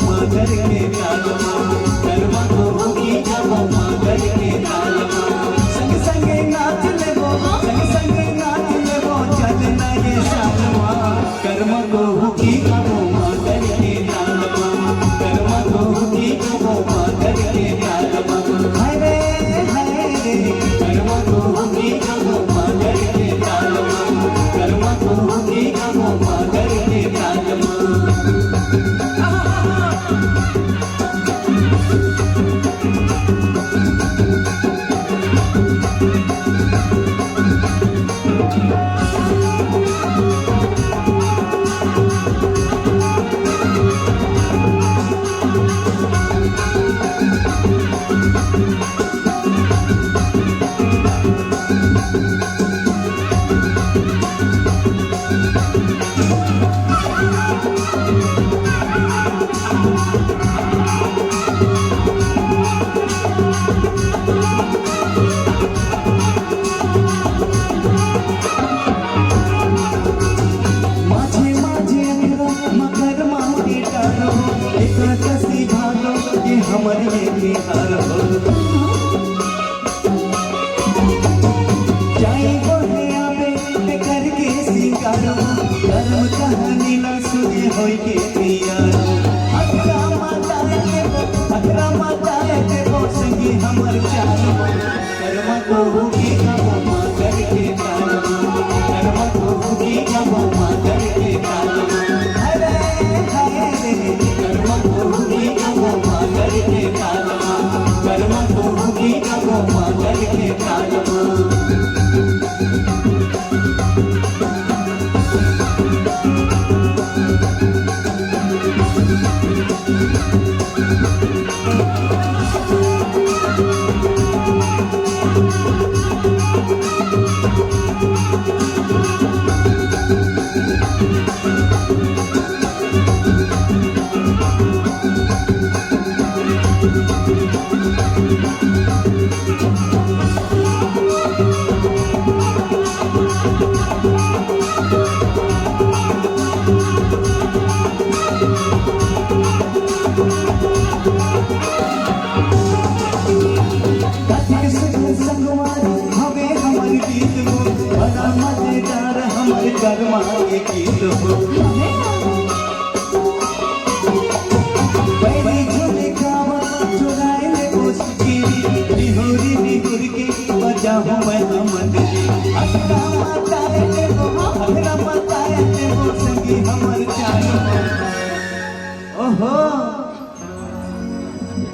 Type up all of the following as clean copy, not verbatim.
मगर के तालमा कर्मा को होगी जाबो मगर के तालमा संग संग नाच लेबो संग संग नाच लेबो चलना ये सालमा कर्मा को होगी जाबो मगर के तालमा कर्मा को होगी जाबो मगर के तालमा हाय रे कर्मा को होगी जाबो मगर के तालमा कर्मा को होगी जाबो मगर के तालमा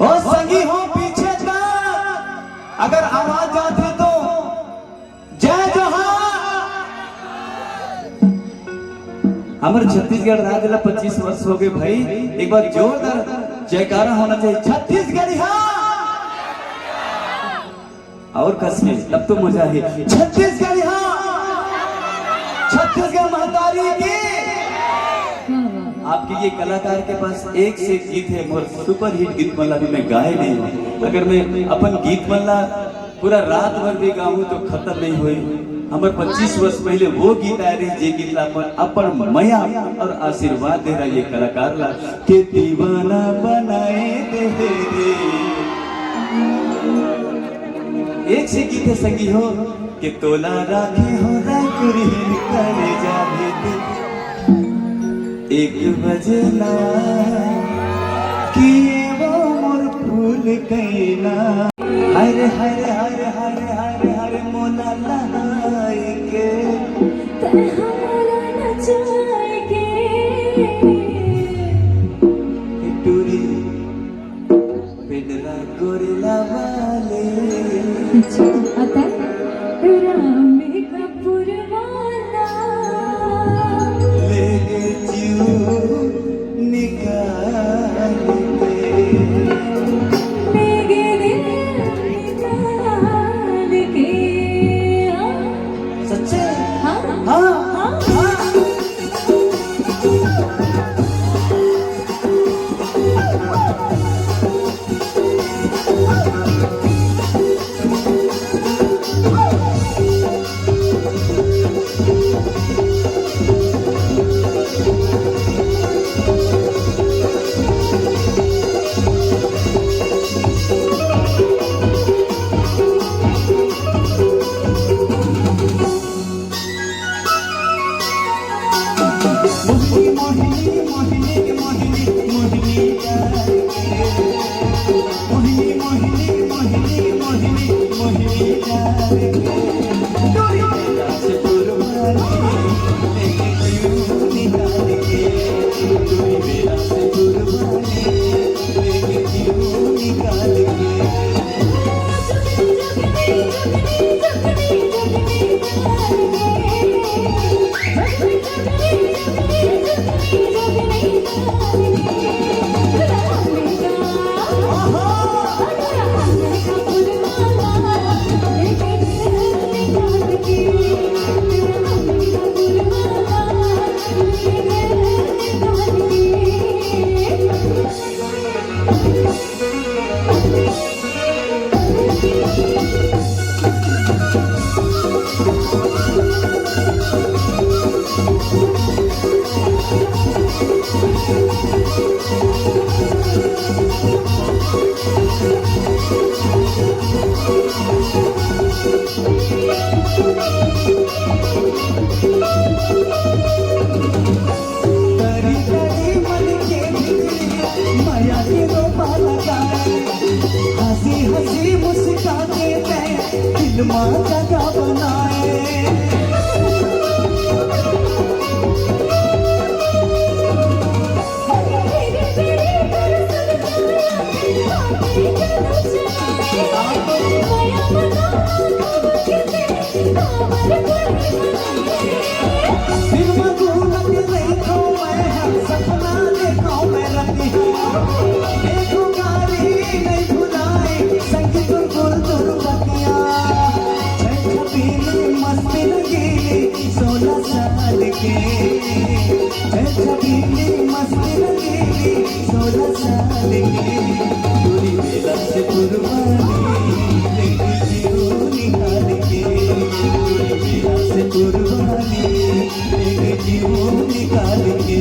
ओ संगी हो पीछे का अगर आवाज आती तो जय जोहार। हमारे छत्तीसगढ़ राज्य ला 25 वर्ष हो गए भाई, एक बार जोरदार जयकारा होना चाहिए छत्तीसगढ़ी। हाँ और कसमे तब तो मजा है। छत्तीसगढ़ी हाँ, छत्तीसगढ़ महतारी की। आपके ये कलाकार के पास एक से एक गीत है मगर सुपर हिट गीत मल्ला भी मैं गाए नहीं हूँ। अगर मैं अपन गीत मल्ला पूरा रात भर भी गाऊं तो खत्म नहीं हुई। हमारे 25 वर्ष पहले वो गीत आए रहे जे गीत ला अपन मया और आशीर्वाद दे रहा ये कलाकार ला के दीवाना बनाए दे रे। एक से गीत है संगी हो कि तोला राखे हो राकुरी करे जावे दे 1 बजे ना किए वो मोर फूल कैना हरे हरे हरे हरे हरे हरे मोला लहाए के हमारा नचाए के टूरी पेडरा गोरिल्ला वाले आता रामे कपूर वाला ले जीव निकाल के मेरे दिल निकाल के। सच्चे हाँ हाँ हाँ मोहिनी मोहिनी मोहिनी जान के डोरी बेला से कुर्बानी लेके क्यों निकाल के डोरी बेला से कुर्बानी लेके क्यों निकाल के हंसी मुस्काने में फिल्मा जगह बनाए फिल्मा घूमत देखो मैं हर सपना देखो मैं रखी देखो गाली नहीं भुलाए संगीत गुल दुर्बतिया छबीली मस्ती लगी 16 साल के छबीली मस्ती लगी 16 साल के दूरी बेला से कुर्बानी लेके क्यों निकाल के दूरी बेला से कुर्बानी लेके क्यों निकाल के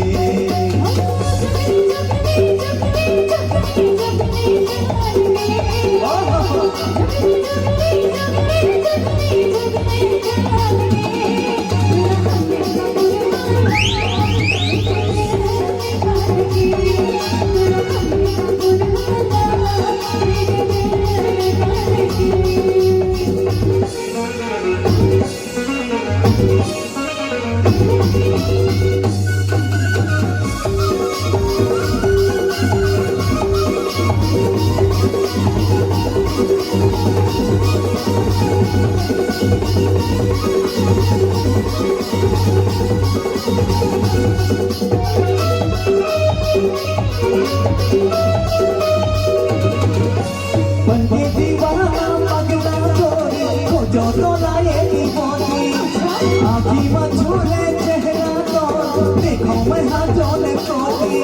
बनके दीवाना पगला गोरी खोजो तो लाए की बोली आँखी में झूले चेहरा तो देखो मैं हाथों ने खोली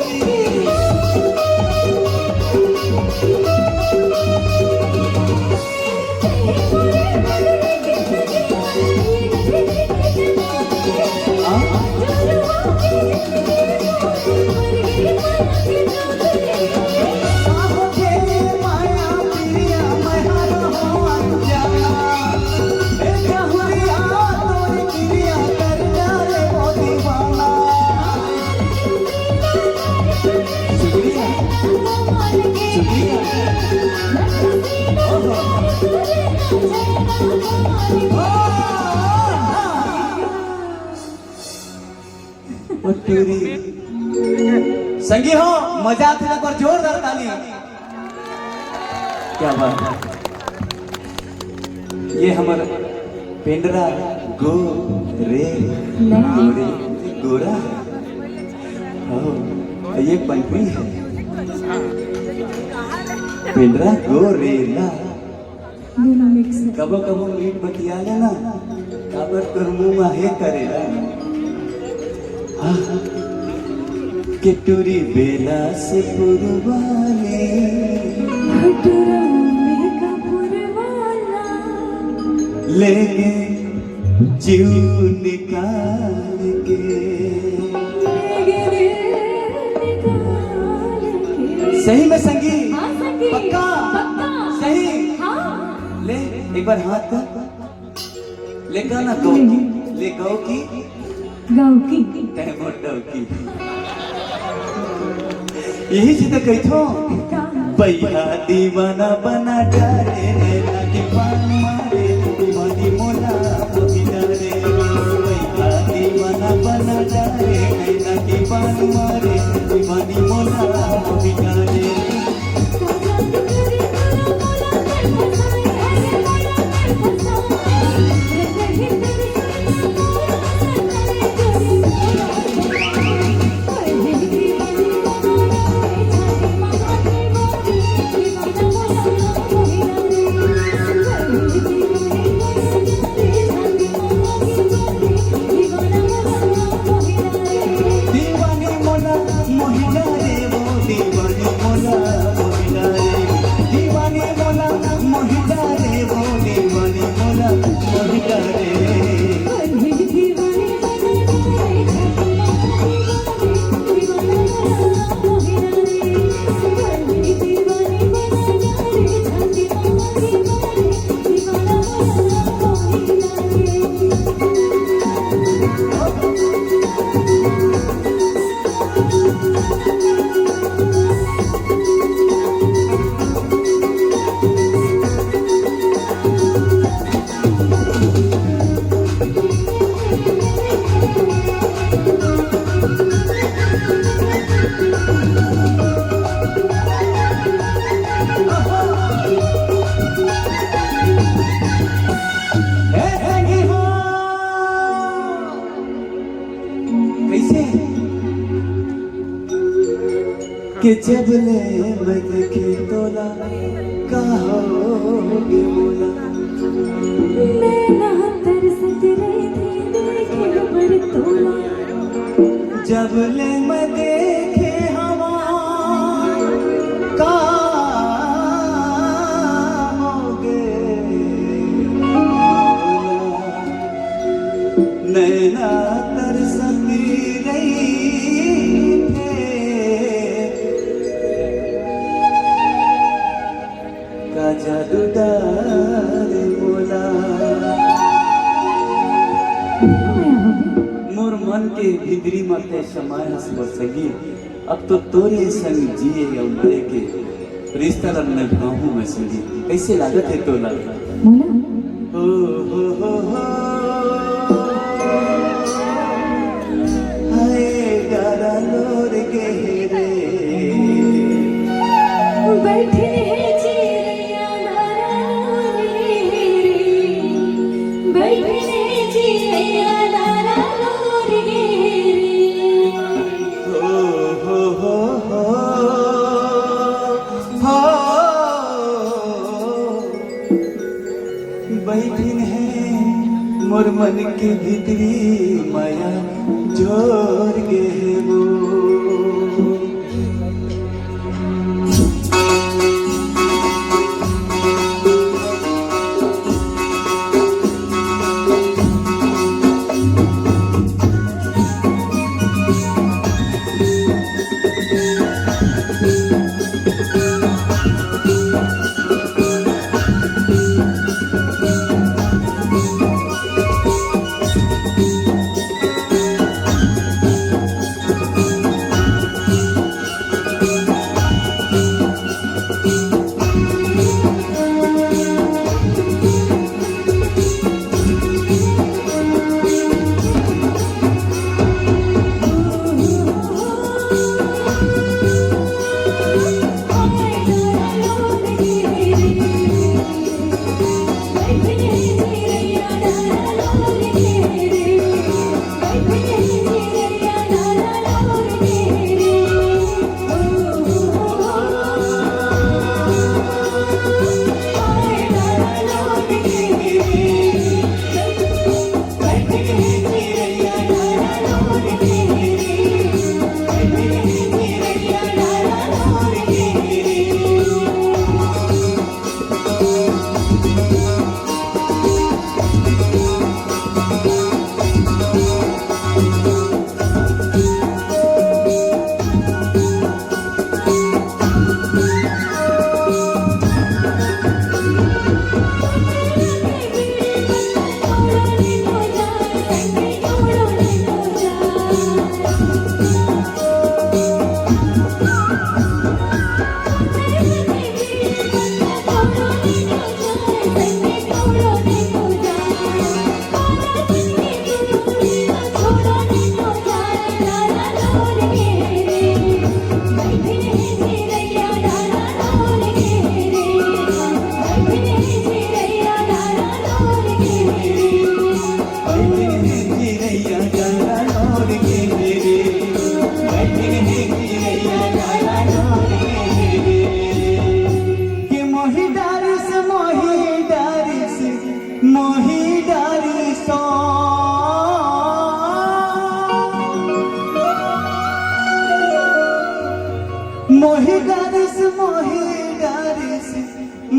संगी हो मजा थे पर जोरदार ताली क्या बात है ये हमारा पेंडरा गो रे गोरे गोरा ये पंपी है पेंडरा गो रे ला कबो कबो मीट बतिया लेना काबर कर मुंह आहे करेला किटूरी बेला से पुरवाने लेके जीव निकाल के सही में संगी पक्का सही ले एक बार हाथ कर ले गाना गौ की ले गौ की टाइम और डौ की यही चीज कही थो भैया दीवाना बना डाले नैना के पान मारे दीवानी मोला मोही डाले भैया दीवाना बना डाले नैना के पान मारे दीवानी मोला मोही डाले कि जब ले मैं देखे तोला कहोगे बोला नैना तरसत रही थी देखे पर तोला जब ले मैं देखे हवा कहोगे नैना तरसती रही जादू डाले बोला मोर मन के भीतरी मते समय हंस बसगी अब तो तोरे संग जिए या मरे के रिश्ता लगने भाहू में संगी कैसे लागत है तोला मोला हो हाय गारा लोर के रे बैठे बैठिन है मोर मन के भीतरी माया जोर गे वो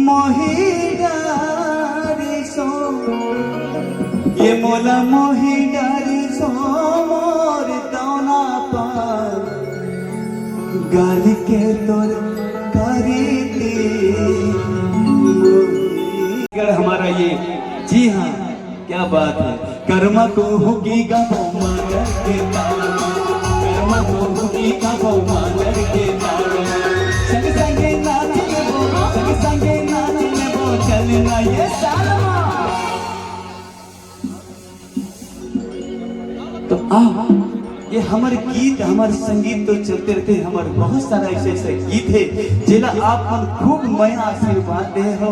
मोही डारी सो ये मोला मोही डारी सो मोर दौना पार गाल के तोर करी हमारा ये। जी हाँ, क्या बात है। कर्मा को होगी गाँव मांगर के ताल, कर्मा को होगी गाँव मांगर के ताल। संग संगे नाच लेबो, संग संगे नाच लेबो, चलना ये सालमा। तो आओ, ये हमारे गीत, हमारे संगीत तो चलते रहते हैं। हमारे बहुत सारा ऐसे ऐसे गीत है जिला आप मन खूब मैं आशीर्वाद दे हो।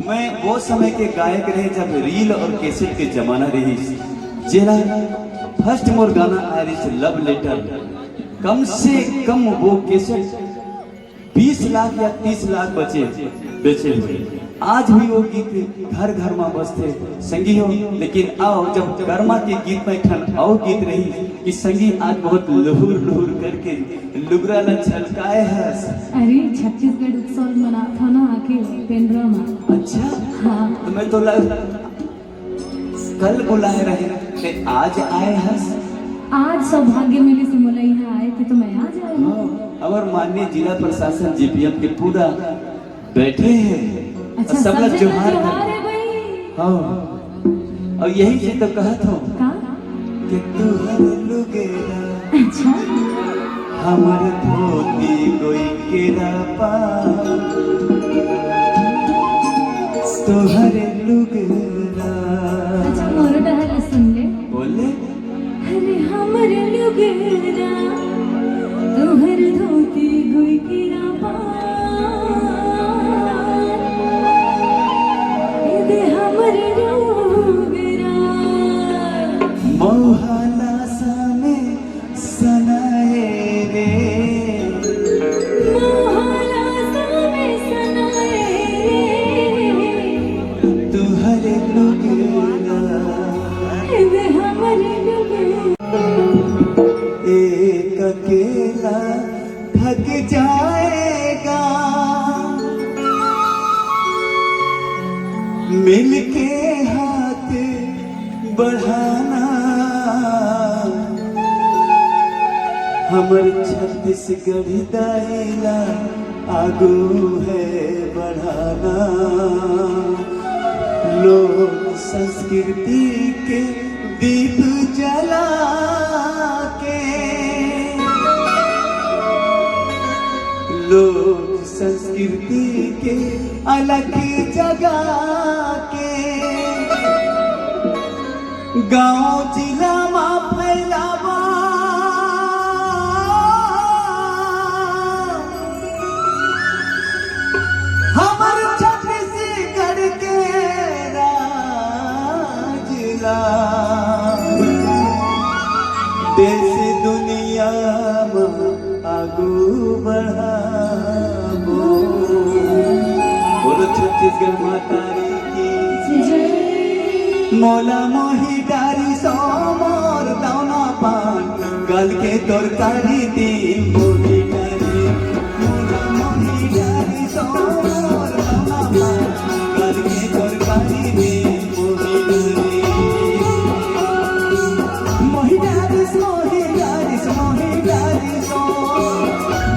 मैं वो समय के गायक रहे जब रील और कैसेट के जमाना रही। जेला फर्स्ट मोर गाना आ रही लव लेटर, कम से कम वो कैसेट 20 लाख या 30 लाख बेचे हुए। आज भी वो गीत घर घर में बसते संगी हो। लेकिन आओ जब कर्मा के गीत में ठन आओ गीत रही कि संगी आज बहुत लहुर लहुर करके लुगरा ला छलकाए हस। अरे छत्तीसगढ़ उत्सव मना था ना आके पेंड्रा में। अच्छा हाँ, तो मैं तो कल बुलाए रहे ते आज आए हस। आज सौभाग्य मिली से मोला यहाँ आए थे तो मैं आज आई हूँ। और माननीय जिला प्रशासन जीपीएम के पूरा बैठे हैं। अच्छा, सब लोग जोहार है भाई। हाँ, और यही से तो कहत हूँ का? कि तू हर लुगेरा अच्छा, हमर धोती कोई केरा पा, तू हर लुगेरा। अच्छा मोर डहल सुन ले। बोले अरे हमर लुगेरा तुहर धोती कोई केरा पार, दे हमर लुगेरा। मोहला सामे सनाए रे, मोहला सामे सनाए रे, तू हर लुगेरा। दे हमर लुगेरा। एक अकेला थक जाएगा, मिलके हाथ बढ़ाना। हमर छत्तीसगढ़ दायला आगू है बढ़ाना। लोक संस्कृति के दीप जला के, लोक संस्कृति के अलग जगा के, गांव जिला में फैलावा। हमर छत्तीसगढ़ के राजिला देश दुनिया में आगू बढ़ाबो। बोलो छत्तीसगढ़ माता की जय। मोला मोही डारी सो मोर दाना पान, गल के तरकारी दी मोही डारी। मोला मोही डारी सो मोर दाना पान, गल के तरकारी दी मोही डारी। मोही डारी सो मोही डारी सो मोही डारी सो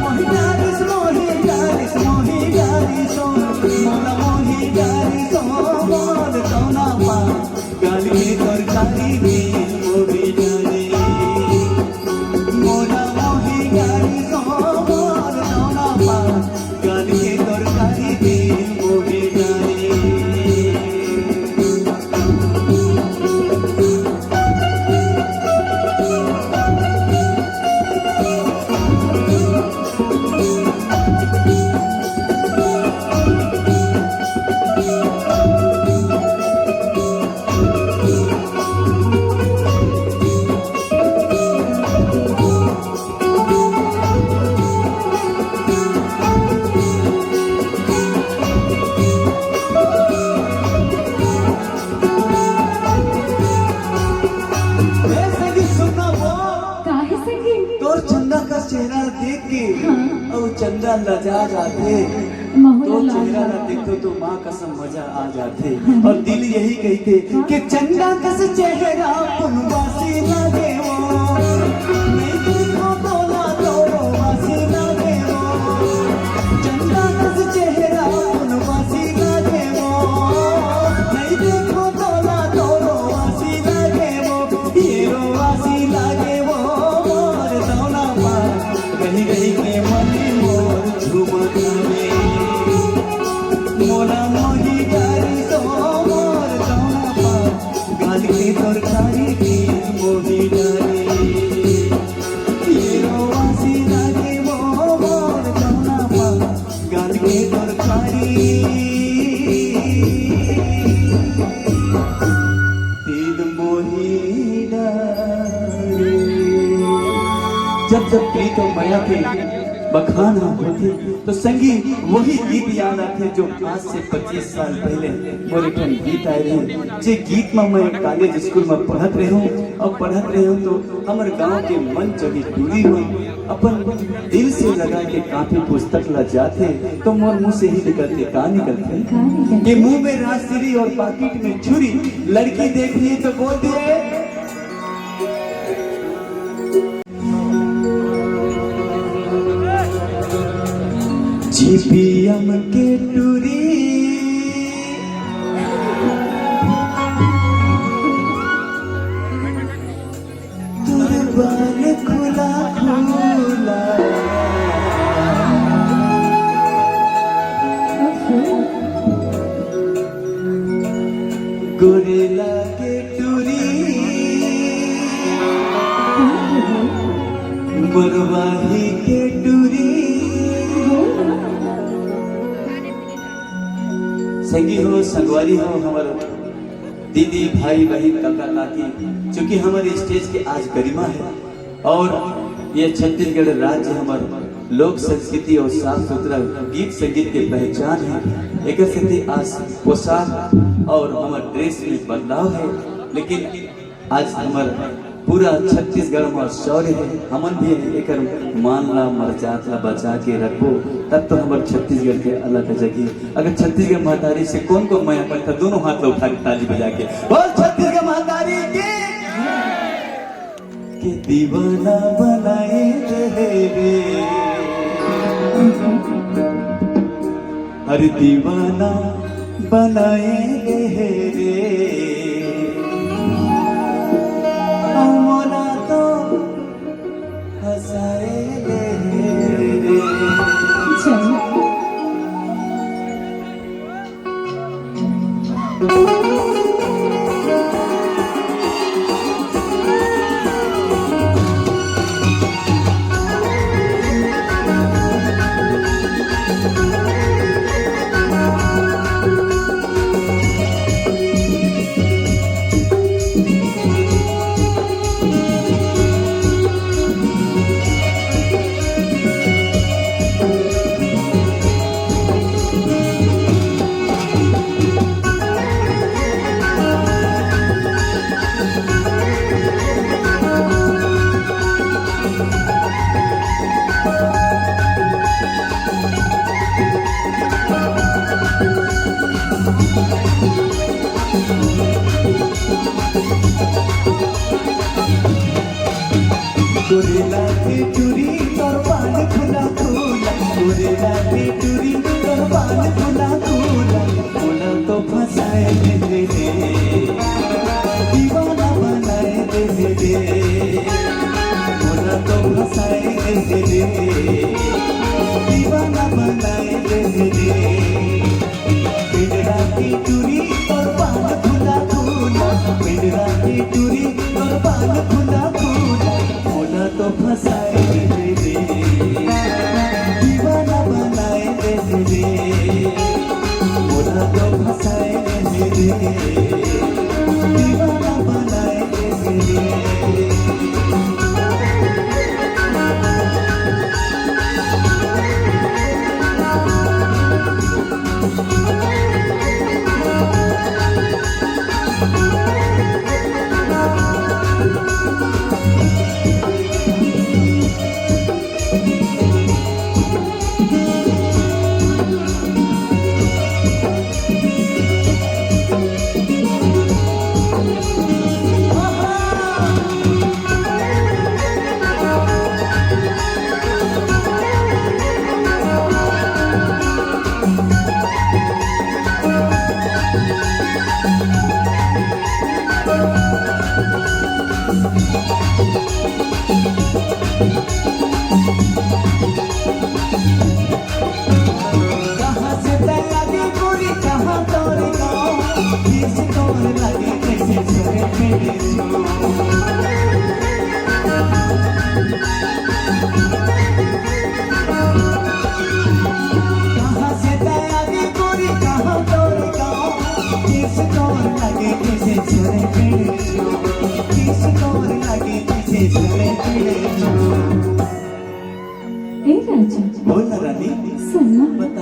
मोही डारी सो मोही डारी सो मोही डारी सो मोला मोही डारी सो मोर दाना पान, गाल के तरकारी दी मोही डारी। मोला मोही डारी सो मोर दाना पान, गाल के तरकारी दी मोही डारी। चेहरा देख के और चंदा लजा जाते माहौल तो लाल चेहरा ना देखो तो माँ कसम मजा आ जाते और दिल यही कहते कि चंदा कस चेहरा पुनवासी लगे वो नहीं देखो तो ना तो वासी लगे वो चंदा कस चेहरा पुनवासी लगे वो नहीं देखो तो ना तो वासी लगे वो हीरो वासी लगे वो मोर दौना पार कहीं कहीं के मन मोर झुमका मोरा मोही गारी तो मोर दौना पार गाल के तरकारी की मोही डाली हीरो वासी लागे वो मोर दौना पार गाल के तरकारी तीन मोही डाली। जब जब प्रीत और माया के बखान होते तो संगी वही गीत याद आते जो आज से 25 साल पहले मोर एक गीत आए रहे जे गीत में मैं कॉलेज स्कूल में पढ़त रहे हूँ और पढ़त रहे हूँ तो हमारे गांव के मन जगी टूरी हुई अपन दिल से लगा के काफी पुस्तक ला जाते तो मोर मुंह से ही निकलते कहा निकलते कि मुंह में राजश्री और पाकिट में छुरी लड़की देखनी तो बोलती है जीपीएम के टूरी तुरबान खुला खुला गोरेला के टूरी मरवाही के टूरी संगी हो संगवारी हो हमारे दीदी भाई बहन काका काकी चूंकि हमारे स्टेज के आज गरिमा है और ये छत्तीसगढ़ राज्य हमारे लोक संस्कृति और साफ सुथरा गीत संगीत के पहचान है एक साथ आज पोशाक और हमारे ड्रेस में बदलाव है लेकिन आज हमारा पूरा छत्तीसगढ़ में शौर्य है हमन भी एक मानला मर्यादा बचा के रखो तब तो हमारे छत्तीसगढ़ के अलग जगह अगर छत्तीसगढ़ महतारी से कौन को मैं करता दोनों हाथ उठा के ताली बजा के बोल छत्तीसगढ़ महतारी के दीवाना बनाए रे हर दीवाना बनाए रे मोरा तो हंसाए रे गोरेला के टूरी तोर पान खुला खुला गोरेला के टूरी तोर पान खुला खुला खुला तो फसाए दे दीवाना बनाए दे खुला तो फसाए दे दीवाना बनाए दे पिंजरा की टूरी तोर पान खुला खुला पिंजरा की टूरी तोर पान खुला खुला तो फसाए दे दीवाना बनाए दे मोरा तो फसाए दे दीवाना बनाए दे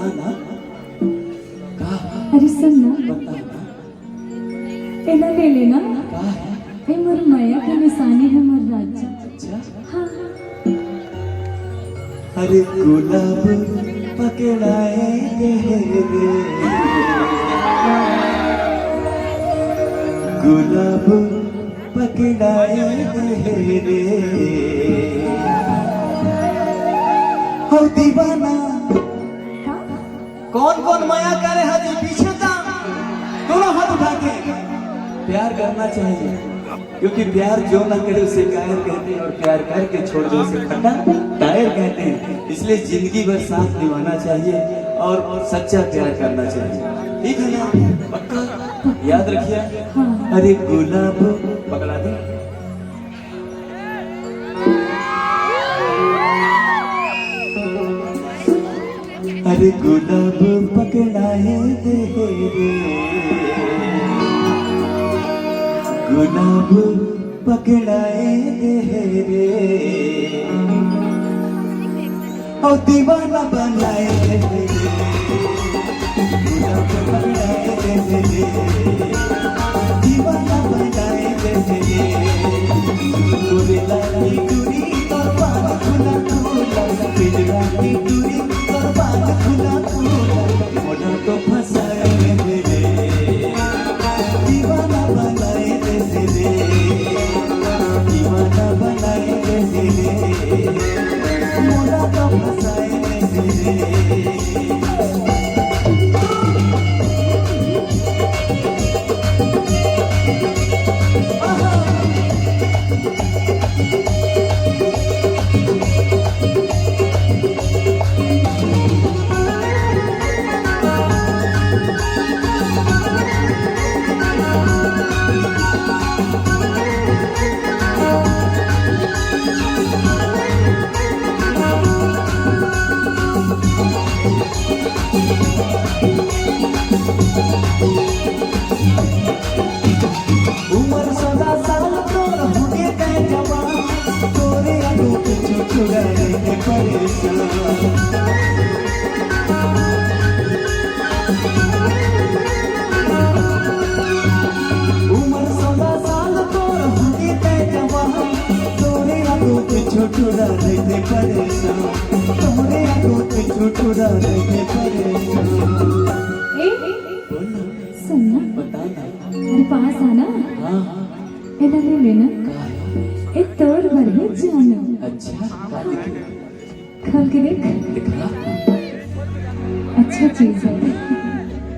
बताना का अरे सुन ना, बताना एना ले लेना। का है। ए मोर माया के निशानी है मोर राजा। अच्छा हाँ अरे गुलाब पकड़ाए रे गुलाब पकड़ाए रे हो दीवाना। कौन कौन माया करे हाथी पीछे था दोनों हाथ उठा के। प्यार करना चाहिए क्योंकि प्यार जो ना करे उसे कायर कहते हैं और प्यार करके छोड़ दो उसे खट्टा टायर कहते हैं। इसलिए जिंदगी भर साथ निभाना चाहिए और सच्चा प्यार करना चाहिए। ठीक है ना, पक्का याद रखिए। अरे गुलाब पकड़ा दे। अरे गुलाब पकड़ाए दे रे गुलाब पकड़ाए दे रे और दीवाना बनाए दे रे गुलाब पकड़ाए दे रे दीवाना बनाए दे रे गुलाबी टूरी और बाल खुला खुला गुलाबी टूरी और बाल खुला खुला मोड़ा तो फंसाए दे रे दीवाना बनाए दे रे दीवाना बनाए दे रे मोड़ा तो फंसाए दे रे। उम्र 16 साल तोर होगे गए जवान तोरे आगू पीछे छुड़ा रहे परेशान। उम्र 16 साल तोर होगे गए जवान तोरे आगू पीछे छुड़ा रहे परेशान तोरे आगू पीछे छुड़ा रहे परेशान। सुन ना, बताना अरे पास आना। हाँ एना ले लेना। का है। ए तोर भरे जाना। अच्छा का दिखे खोल के देख, दिखा अच्छा चीज है।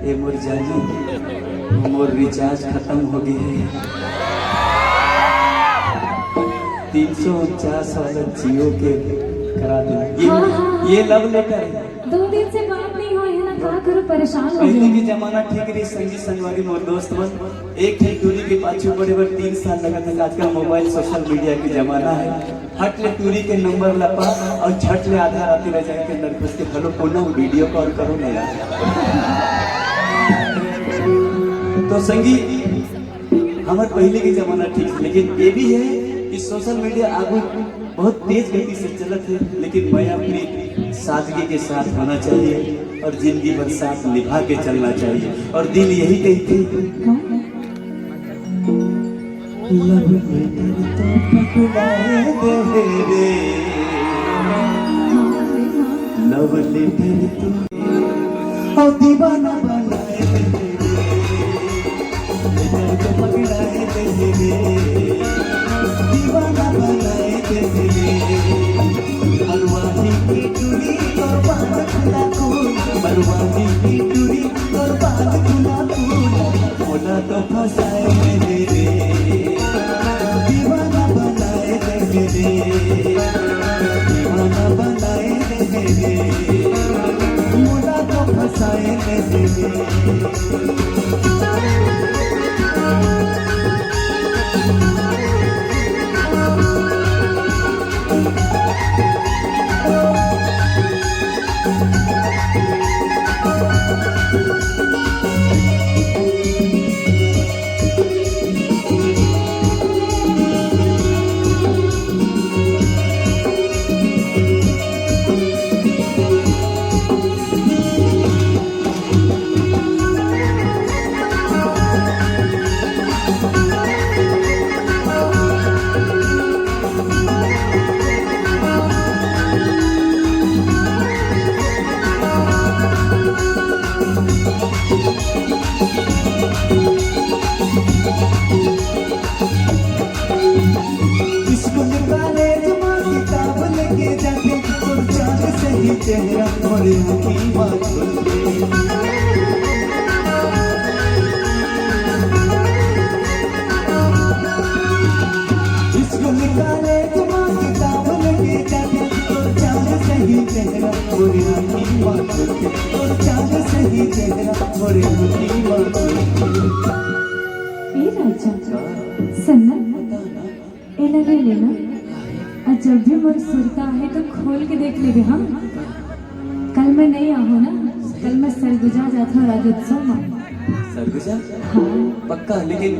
ए मोर जानी मोर रिचार्ज खत्म हो गई है 349 वाला जियो के करा दे। हाँ। ये लव लेटर है। 2 दिन से बात नहीं हुई है ना, क्या करो, परेशान हो पहले गई। की जमाना ठीक रही संगी संगवारी मोर दोस्त बन एक ठीक दूरी के पाछू बड़े बड़े 3 साल लगा था। आजकल मोबाइल सोशल मीडिया की जमाना है। हट ले टूरी के नंबर लपा और झट ले आधा रात रह जाए के अंदर घुस के हेलो कोना वीडियो कॉल करो ना यार। तो संगी हमारे पहले की जमाना ठीक, लेकिन ये भी है कि सोशल मीडिया आगे बहुत तेज गति से चलत है, लेकिन मैं अपनी सादगी के साथ होना चाहिए और जिंदगी भर साथ निभा के चलना चाहिए। और दिल यही कहती लव लेटर तो पकड़ाए दे रे लव लेटर तो दीवाना बनाए दे लेटर तो पकड़ाए दे दीवाना बनाए दे मरवानी की टूरी और बाल खुला खुला मरवानी की टूरी और बाल खुला खुला मोला तो फंसाए दे रे दीवाना बनाए दे रे दीवाना बनाए दे रे मोला तो फंसाए दे रे। ले लेना और जब भी मन सुरता है तो खोल के देख लेगे। हाँ, कल मैं नहीं आहूँ ना, कल मैं सरगुजा जाता हूँ राज्योत्सव में। सरगुजा? हाँ। पक्का, लेकिन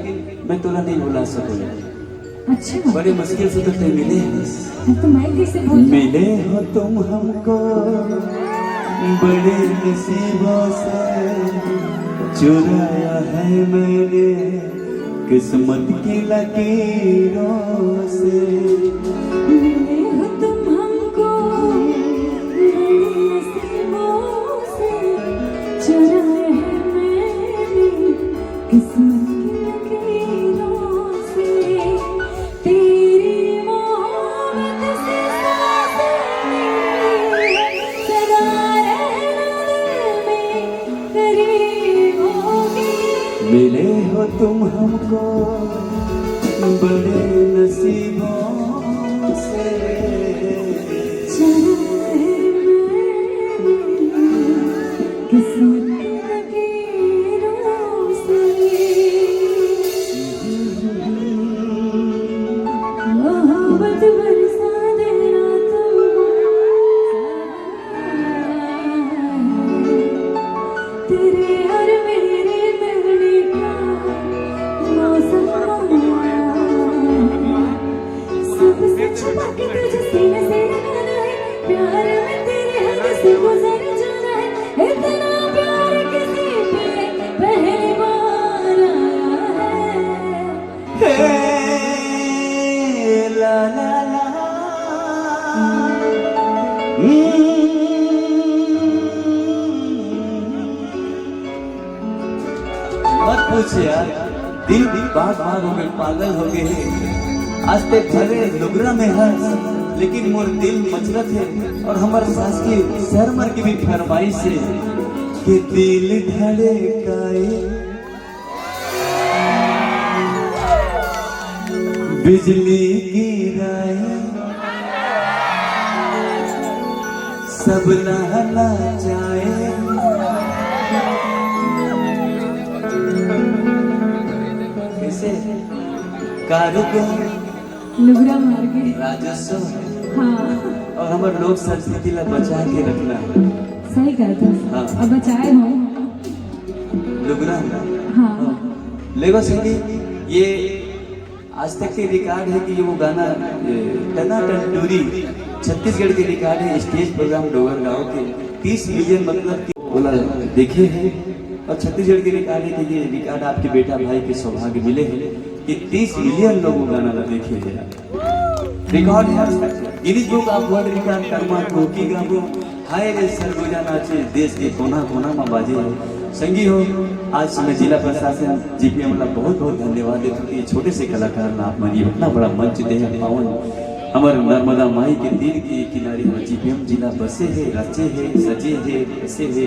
मैं तोला नहीं बुला सकूंगा। अच्छा, बड़े मुश्किल से तो तुम मिले तो मैं कैसे भूल जाऊं? मिले हो तुम हमको बड़े नसीबों से, चुराया है मैंने किस्मत की लकीरों से। मिले हो तुम हमको बड़े नसीबों से, चुराया है मैंने किस्मत की लकीरों से। तेरी मोहब्बत से सांसें मेरी सदा रहना दिल में करीब होगी। मिले हो तुम हमको बड़े नसीबों से, चुराया है मैंने किस्मत की लकीरों से। मोहब्बत बरसा देना तुम, तेरे और मेरे मिलने का मौसम आया। सबसे छुपा के तुझे सीने से लगाना है, प्यार में तेरे हद से गुजर जाना है। इतना प्यार किसी पे पहली बार आया है। हे ला ला ला। मत पूछ यार, दिल बाग बाग हो गए, पागल हो गए। आज ते भले लुगरा में हंस, लेकिन मोर दिल मचलत है। और हमार सास की शर्मर की भी फरमाइश है कि दिल धड़काए बिजली गिराए, सब लहला जाए। कैसे कारुको लुगरा मार के। राजस्व हाँ, और हमारे लोक संस्कृति ला बचा के रखना। सही कहते हाँ। हो। अब बचाए हो। लुगरा हाँ, लेगो संगी, ये आज तक के रिकॉर्ड है कि ये वो गाना टना टंडूरी छत्तीसगढ़ के रिकॉर्ड है। स्टेज प्रोग्राम डोगर गाँव के 30 मिलियन मतलब कि बोला देखे हैं। और छत्तीसगढ़ के रिकॉर्ड है कि ये रिकॉर्ड आपके बेटा भाई के सौभाग्य मिले हैं कि 30 मिलियन लोग गाना ला देखे हैं। रिकॉर्ड है आज तक। Guinness book of world record Karma कोकी गाबो हाय रे सरगुजा नाचे देश के कोना कोना में बाजे है। संगी हो, आज मैं जिला प्रशासन जीपीएम ला बहुत बहुत धन्यवाद देता हूँ कि ये छोटे से कलाकार ला आप मन इतना बड़ा मंच दे है। पावन हमारे नर्मदा माई के तीर के किनारे हमारे जीपीएम जिला बसे है, रचे है, सजे है, बसे है।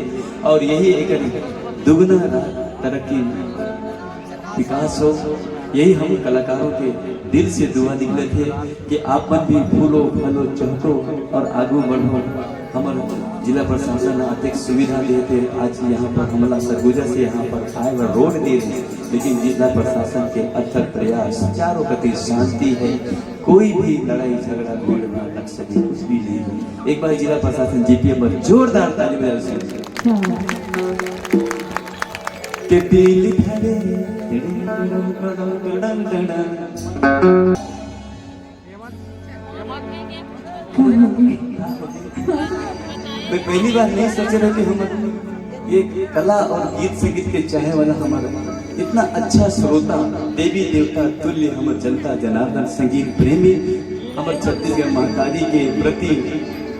और यही एक दुगना तरक्की विकास हो, यही हम कलाकारों के दिल से दुआ निकले थे कि आप मन भी फूलो फलो चहको और आगू बढ़ो। हमारे जिला प्रशासन अतिक सुविधा देते। आज यहाँ पर हमला सरगुजा से यहाँ पर आए हुए रोड दे दी, लेकिन जिला प्रशासन के अथक प्रयास, चारों गति शांति है, कोई भी लड़ाई झगड़ा भीड़ भाड़ लग सके कुछ भी नहीं है। एक बार जिला प्रशासन जीपीएम पर जोरदार ताली बजा सकते के दिल धड़े मैं पहली बार नहीं सोचे रहे कि हम ये कला और गीत संगीत के चाहे वाला हमारा इतना अच्छा श्रोता, देवी देवता तुल्य हमारे जनता जनार्दन संगीत प्रेमी हमारे छत्तीसगढ़ महाकाली के प्रति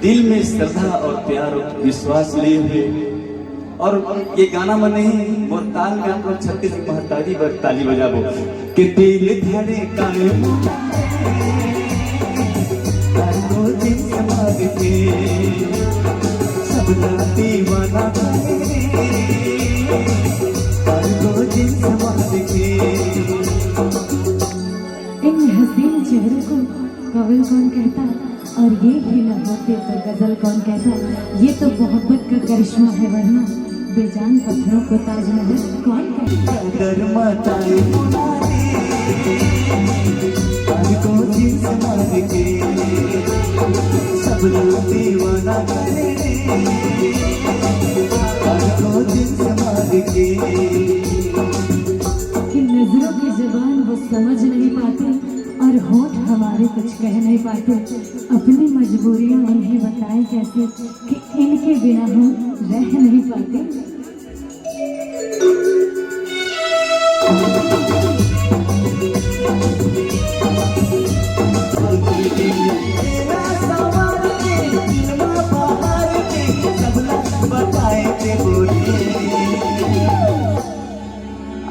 दिल में श्रद्धा और प्यार और विश्वास लिए हुए। और ये गाना में नहीं मोर ताल में आपको छत्तीसगढ़ महाकाली पर ताली बजाबो कि दिल धड़े काए समाज के सबका दीवाना समाज के। इन हसीन चेहरों को कवल कौन कहता और ये ही न होते तो गजल कौन कहता। ये तो मोहब्बत का करिश्मा है, वरना बेजान पत्थरों को ताजमहल कौन कहता। को जिस मार के सब लोग दीवाना करे को जिस मार के। कि नजरों की जुबान वो समझ नहीं पाते और होठ हमारे कुछ कह नहीं पाते। अपनी मजबूरियां उन्हें बताएं कैसे कि इनके बिना हम रह नहीं पाते।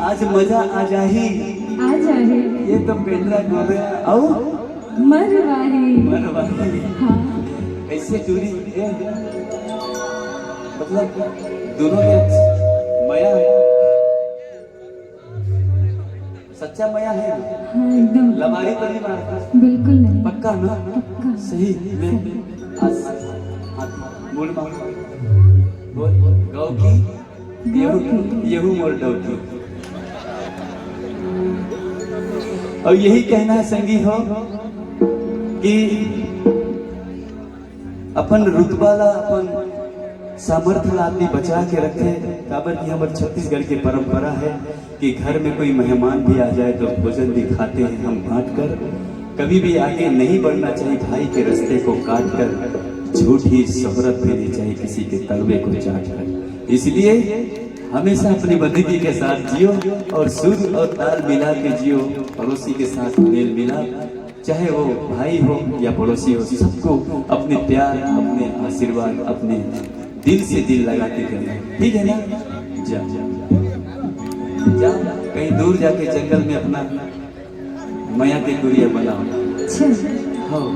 आज मजा आ जाही आ जाए ये तो पेंड्रा गोरे आओ मरवाही। मरवाही हाँ ऐसे दूरी है मतलब दोनों के माया है, सच्चा माया है ना? हाँ एकदम लबारी तो नहीं मारता बिल्कुल नहीं। पक्का ना? पक्का। सही में आज हाथ मूल मार बोल गौ की यहू मोर डौ की। और यही कहना है संगी हो कि अपन रुतबाला अपन सामर्थ्य आदमी बचा के रखे। काबर की हमारे छत्तीसगढ़ की परंपरा है कि घर में कोई मेहमान भी आ जाए तो भोजन भी खाते हैं हम बांट कर। कभी भी आगे नहीं बढ़ना चाहिए भाई के रास्ते को काट कर। झूठी शोहरत भी नहीं चाहिए किसी के तलवे को चाट कर। इसलिए हमेशा अपनी बंदगी के साथ जियो और सुर और ताल मिला के जियो। पड़ोसी के साथ मेल मिला, चाहे वो भाई हो या पड़ोसी हो, सबको अपने प्यार अपने आशीर्वाद अपने दिल से दिल लगा के करना। ठीक है ना? जा जा कहीं दूर जाके जंगल में अपना माया के गुड़िया बनाओ। हाँ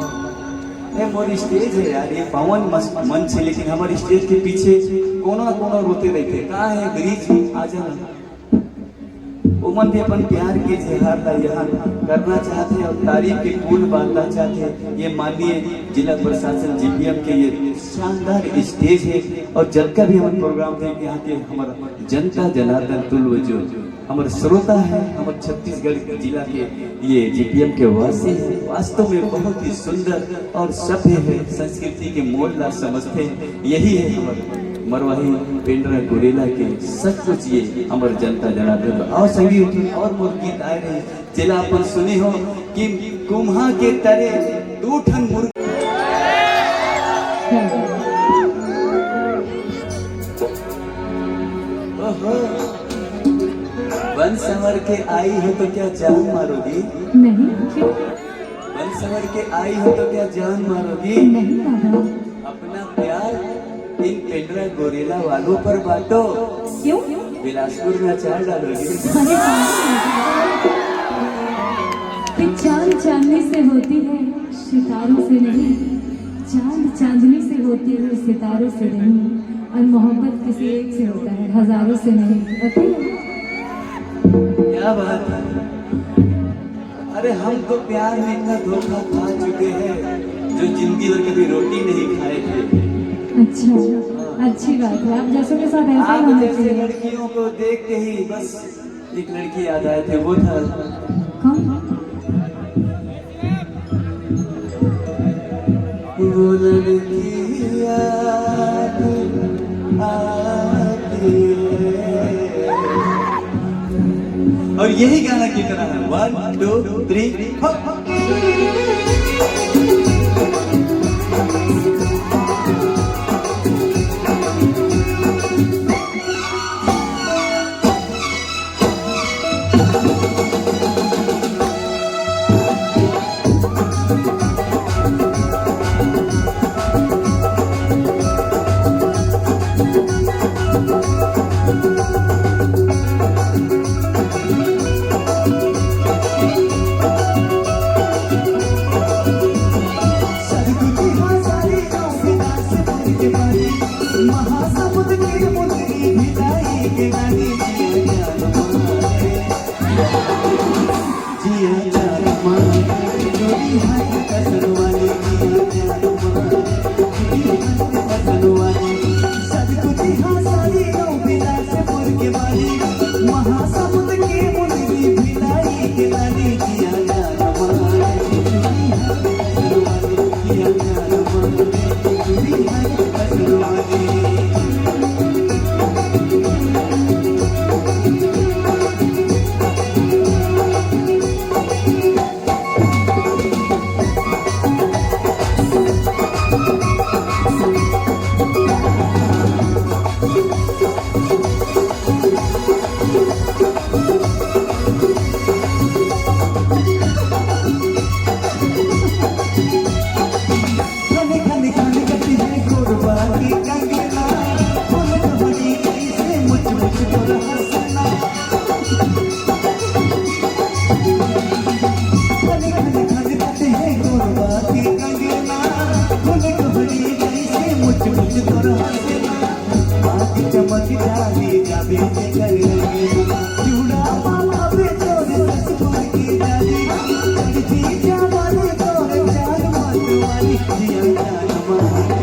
मोर स्टेज है यार, ये पावन मंच है, लेकिन हमारे स्टेज के पीछे कोनो ना कोनो रोते रहते। कहाँ है ब्रिज? आ जाना। वो मन भी अपन प्यार के इजहार का यहाँ करना चाहते और तारीफ के फूल बांधना चाहते। ये माननीय जिला प्रशासन जीपीएम के ये शानदार स्टेज है। और जब का भी हम प्रोग्राम देंगे यहाँ के हमारा जनता जनार्दन तुल्य जो हमारे श्रोता है, हमारे छत्तीसगढ़ जिला के ये जीपीएम के वासी है, वास्तव में बहुत ही सुंदर और सभ्य है, संस्कृति के मोल ला समझते हैं। यही है हमारे मरवाही पेंड्रा गोरेला के सब कुछ ये हमारे जनता जनार्दन। और संगीत और मोर गीत आए रहे जिला अपन सुने हो कि कुम्हा के तरे दो ठन मुर्ग बन संवर के आई हो तो क्या जान मारोगी? नहीं क्यों? बन संवर के आई हो तो क्या जान मारोगी? नहीं दादा। अपना प्यार इन पेंड्रा गोरेला वालों पर बांटो। क्यों? बिलासपुर में अचार डालोगी। अरे कि चांद चांदनी से होती है सितारों से नहीं, चांद चांदनी से होती है सितारों से नहीं, और मोहब्बत किसी एक से होता है हजारों से नहीं। क्या बात है? अरे हम तो प्यार में इतना धोखा खा चुके हैं जो जिंदगी भर कभी रोटी नहीं खाए थे। अच्छा अच्छी बात है, आप जैसों के साथ ऐसा ही आप होना जैसे चाहिए। लड़कियों को देख के ही बस एक लड़की याद आए थे, वो था कौन? वो लड़की याद आती है। और यही गाना की तरह है 1 2 3 बेटे कर लगे चूड़ा मामा पे तोरे ससुर की जाली चढ़ती जवानी तोरे चार मत वाली जिया जान मारे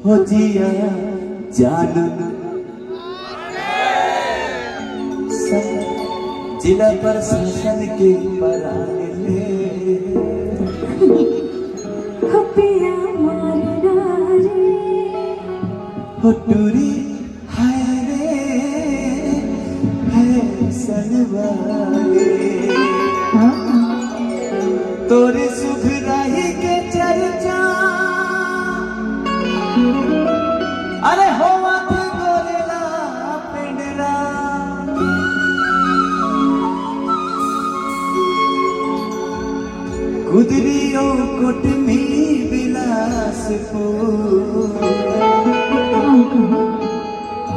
हो जिया जान जिला प्रशासन के पराने खपिया मारना रे हो टूरी हाय रे है सनवाले तोरे सुखराही के चर्चा अरे होवा थे गोरेला पिंडरा गुदरियो कुटमी बिलासपुर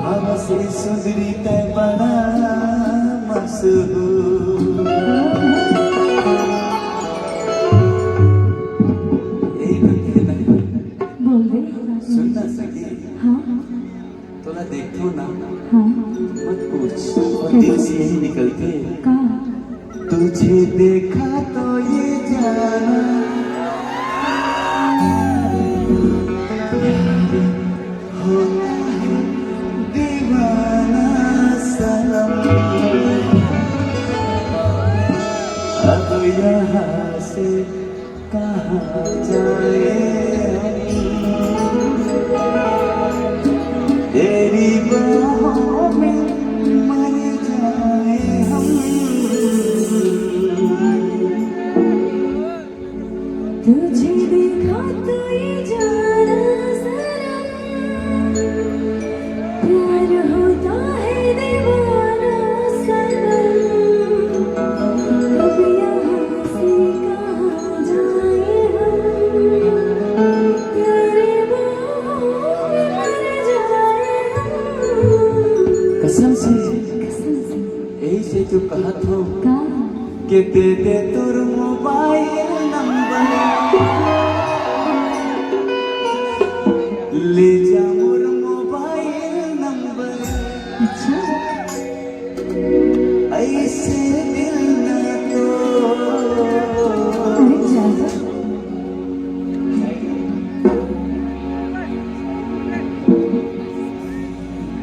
हम से सुंदरी तय बड़ा मशहूर बोल दे सुनना सके हाँ थोड़ा देखो ना हाँ मत पूछ और दिल से यही निकलते का तुझे देखा तो ये जाना होता है दीवाना सनम अब यहाँ से कहाँ जाए तेरी बाहों में मर जाए हम तुझे देखा तो ये जाना सनम प्यार होता है दीवाना सनम अब यहाँ से कहाँ जाए हम तेरे बाहों में मर जाए हम कसम से कसम से यही से जो कहा था का कि दे दे तोर मोबाइल नंबर ले जा मोर मोबाइल नंबर अच्छा ऐसे दिल न तो अरे जा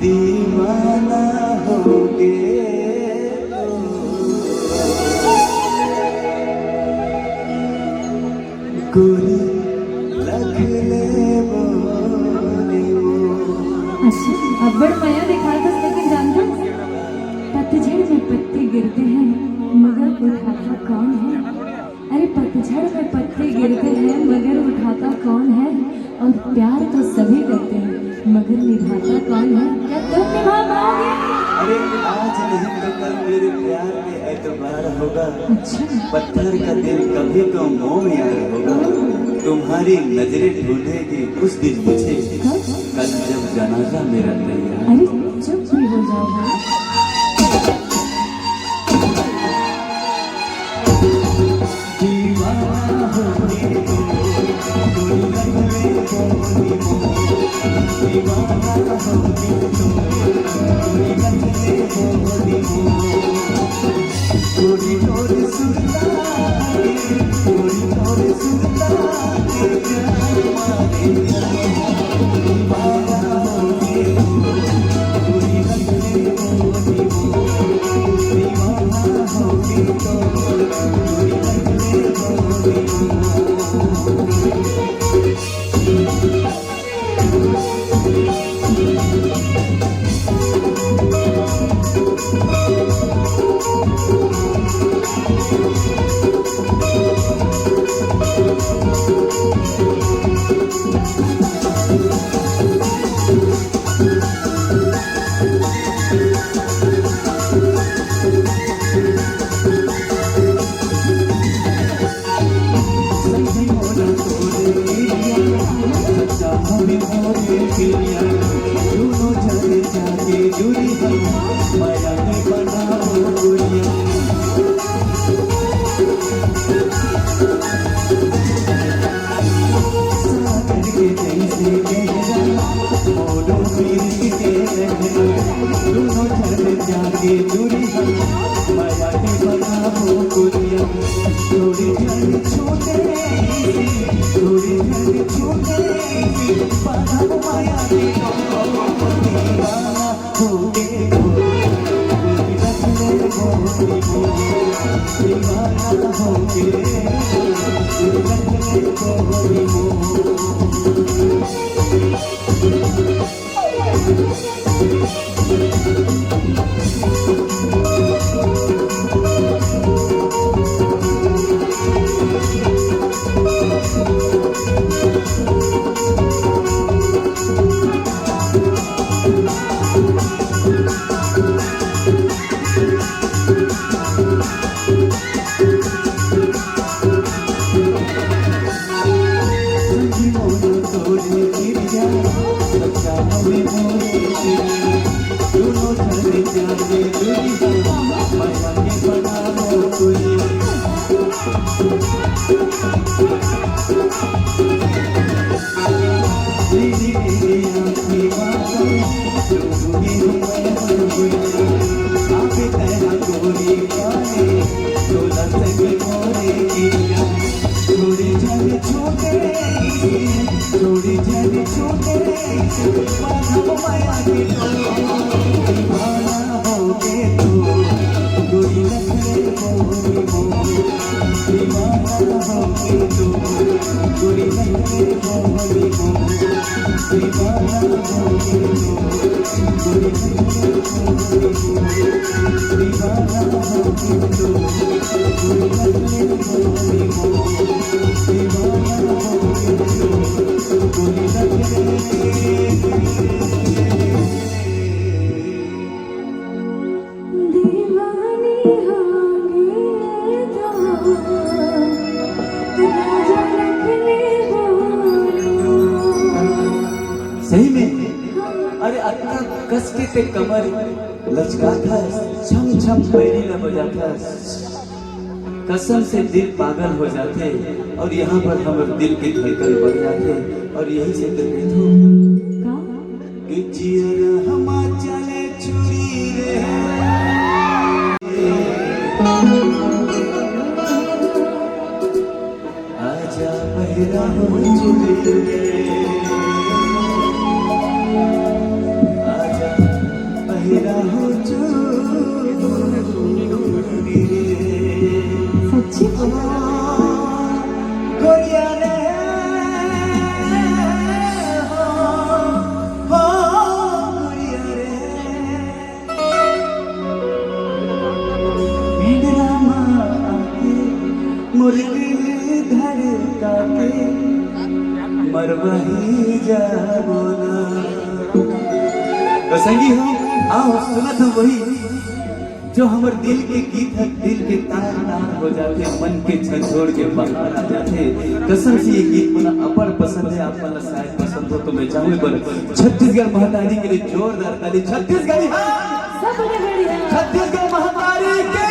दीवाना हो गए गोरी लग ले बोले वो अच्छा अब बड़ माया दिखा दो लेकिन जानता पतझड़ में पत्ते गिरते हैं मगर उठाता कौन है अरे पतझड़ में पत्ते गिरते हैं मगर उठाता कौन है और प्यार तो सभी करते हैं मगर निभाता कौन है क्या तुम निभा पाओगे अरे आज नहीं तो कल मेरे प्यार में एतबार होगा अच्छा पत्थर का दिल कभी तो मोह में यार होगा तुम्हारी नजरें ढूंढेगी उस दिन मुझे कल जब जनाजा मेरा तैयार अरे चुप भी हो जाओगे दीवाना होने को कोई लग ले बोली मो दीवाना होने को कोई लग ले बोली मो गोरी तोर सुल्तान गोरी तोर सुल्तान जमाने दीवाना हो के गोरी रखले गोरी वो दीवाना हो के तो गोरी रखले गोरी वो सही में अरे अतना कस के ते कमर लचका था छम छम पैरी न बजाता कसम से दिल पागल हो जाते और यहाँ पर हमारे दिल के धड़कन बढ़ जाते और यही से करते थे कि जिया हम चले छुरी रे आजा पहरा हो चुके मरवाही जाबोना तो संगी हो आओ सुना था वही जो हमारे दिल के गीत है दिल के तार तार हो जाते मन के झंझोड़ के बाहर आ जाते कसम से ये गीत मुझे अपर पसंद है आप वाला शायद पसंद हो तो मैं चाहूँ पर छत्तीसगढ़ महातारी के लिए जोरदार ताली छत्तीसगढ़ी छत्तीसगढ़ महातारी के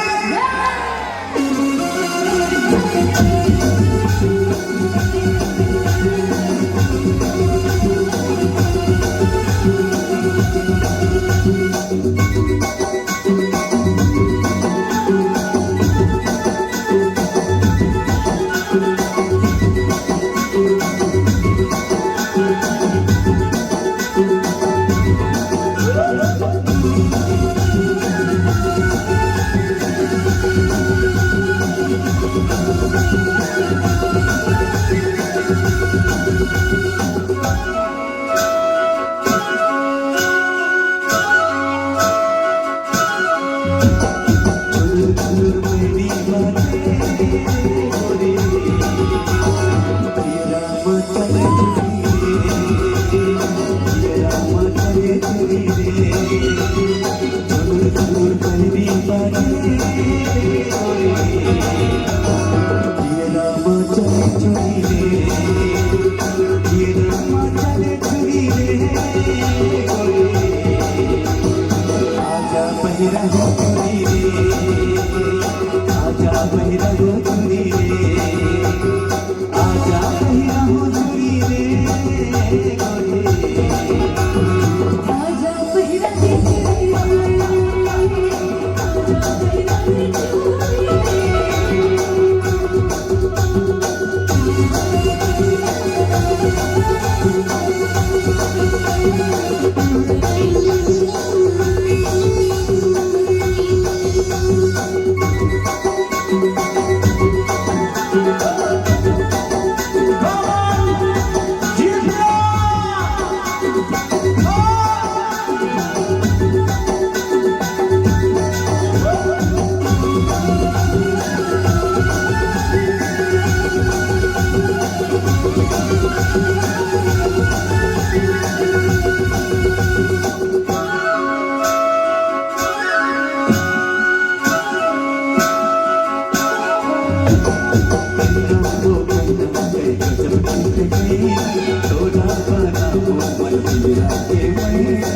मेरा के महीना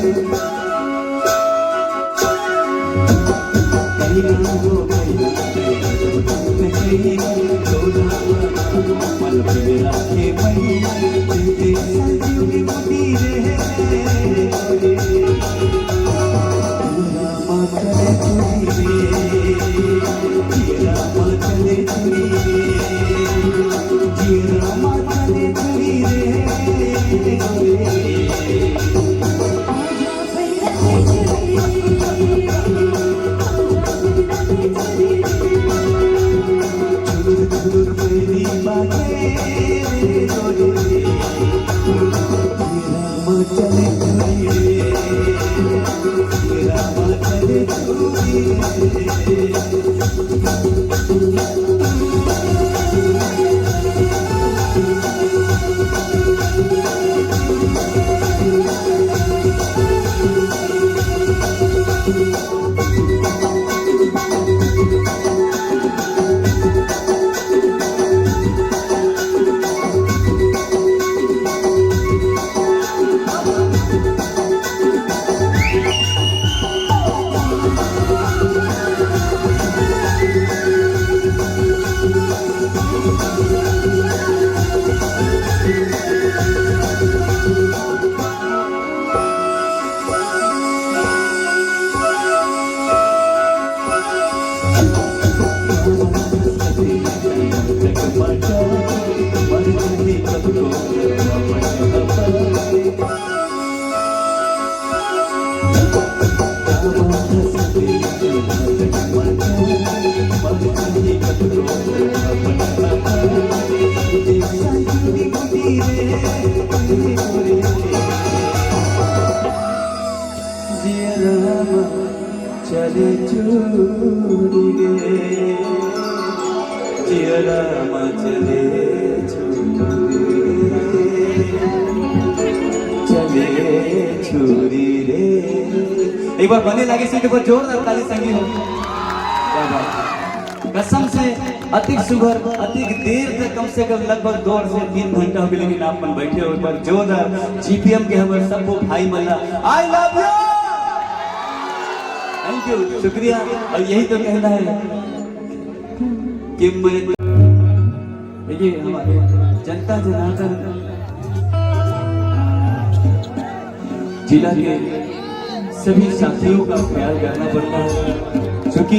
कहीं हो गई कहीं सोना मन मेरा के महीना तेरे संजू की मुट्ठी रे पूरा माचले चुरी रे जीरा माचले चुरी रे जीरा माचले चुरी रे मेरी बातें चले चले चूरी रे जियरा मचले चले छुरी रे। एक बार बने लगे सीट पर जोरदार ताली संगी हो। कसम से अधिक सुगर अधिक देर तक कम से कम लगभग 2 से 3 घंटा हो गए, लेकिन आप मन बैठे हो। एक बार जोरदार जीपीएम के हमारे सबको भाई Malla I love you, thank you, शुक्रिया। और यही तो कहना है कि मैं देखिए हमारे जनता जनार्दन जिला के सभी साथियों का ख्याल करना पड़ता है, क्योंकि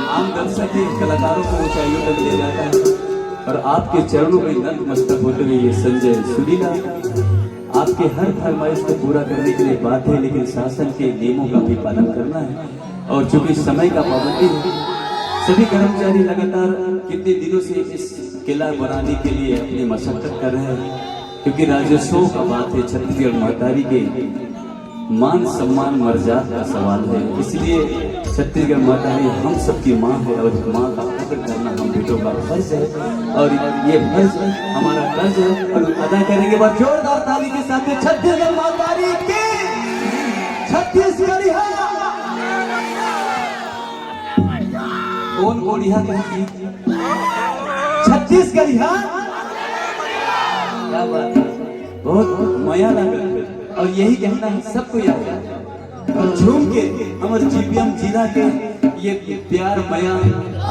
आम दर्शक के कलाकारों को ऊंचाइयों तक ले जाता है। और आपके चरणों में नतमस्तक होते हुए ये संजय सुरीला आपके हर फरमाइश को पूरा करने के लिए बात है, लेकिन शासन के नियमों का भी पालन करना है। और चूंकि समय का पाबंदी है, सभी कर्मचारी लगातार कितने दिनों से इस किला बनाने के लिए अपनी मशक्कत कर रहे हैं, क्योंकि राजस्व का बात है, छत्तीसगढ़ महतारी के मान सम्मान मर्यादा का सवाल है। इसलिए छत्तीसगढ़ महतारी हम सबकी माँ है और माँ का कदर करना हम बेटों का फर्ज है, और ये फर्ज हमारा कर्ज है और अदा करेंगे। बात जोरदार ताली के साथ छत्तीसगढ़ महतारी की छत्तीसगढ़ कौन बोलिया कहेगी छत्तीसगढ़ क्या बात है, बहुत मया लगा। और यही कहना है सबको याद है और झूम के हमारे जीपीएम जिला के ये प्यार मया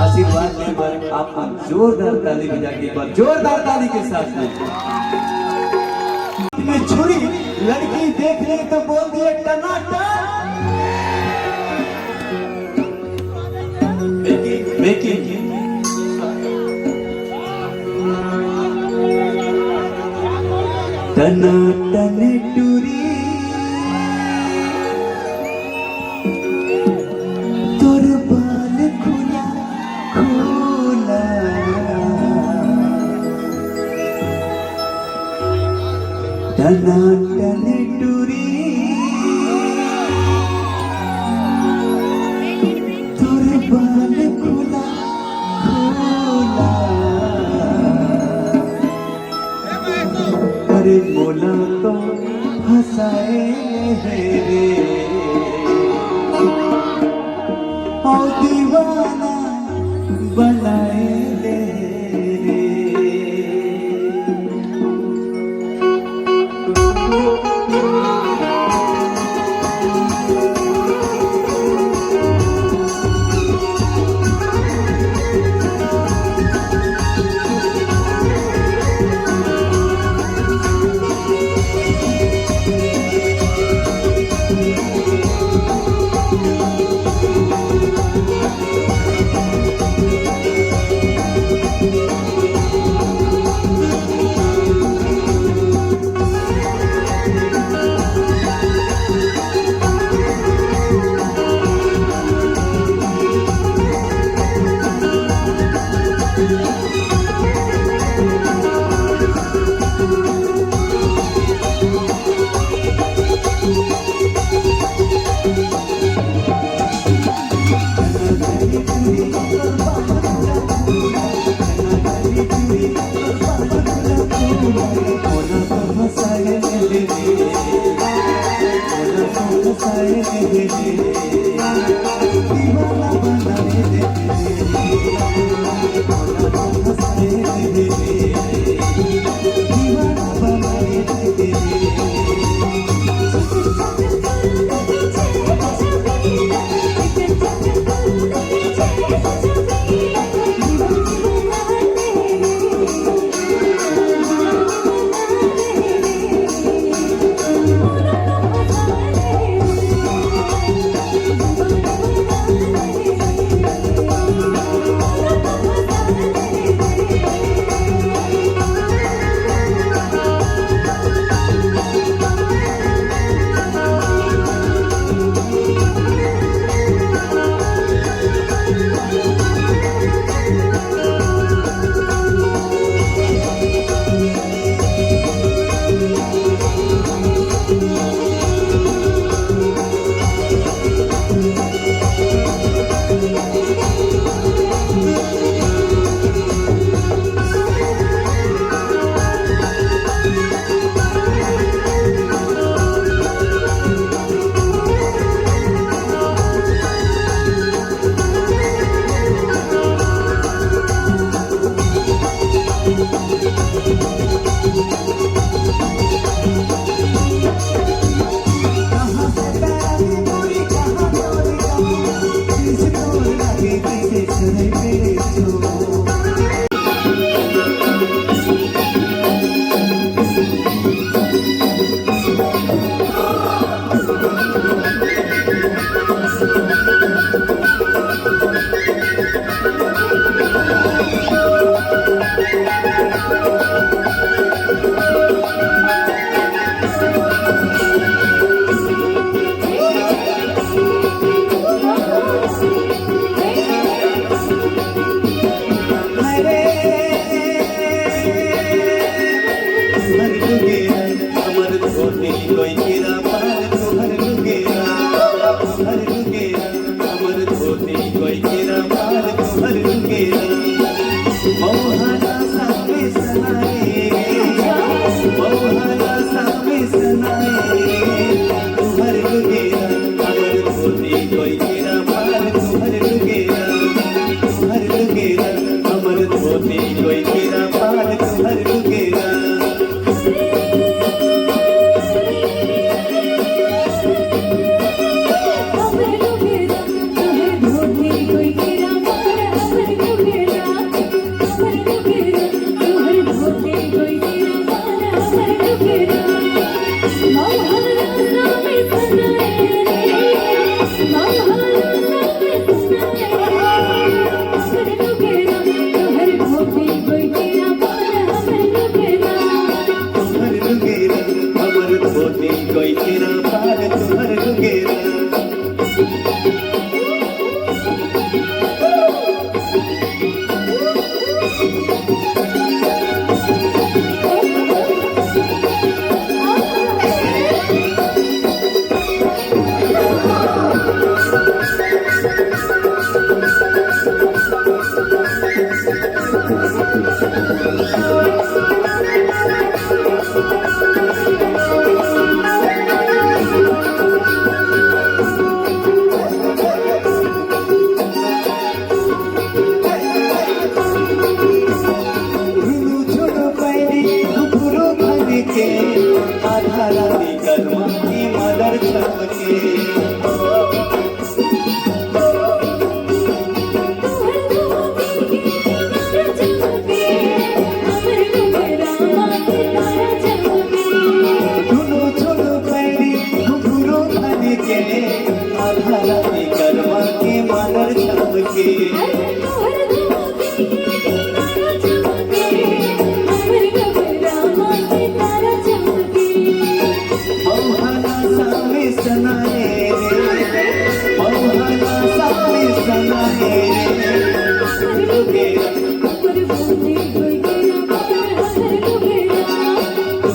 आशीर्वाद लेने पर आप जोरदार ताली बजा के, एक बार जोरदार ताली के साथ में छुरी लड़की देख ले तो बोल दिए टनाटन, मेकिंग टनाटन टूरी तोर बाल खुला खुला टनाटन टूरी तोर बाल खुला खुला। अरे बोला तो हंसाए रे और दीवाना बनाए रे।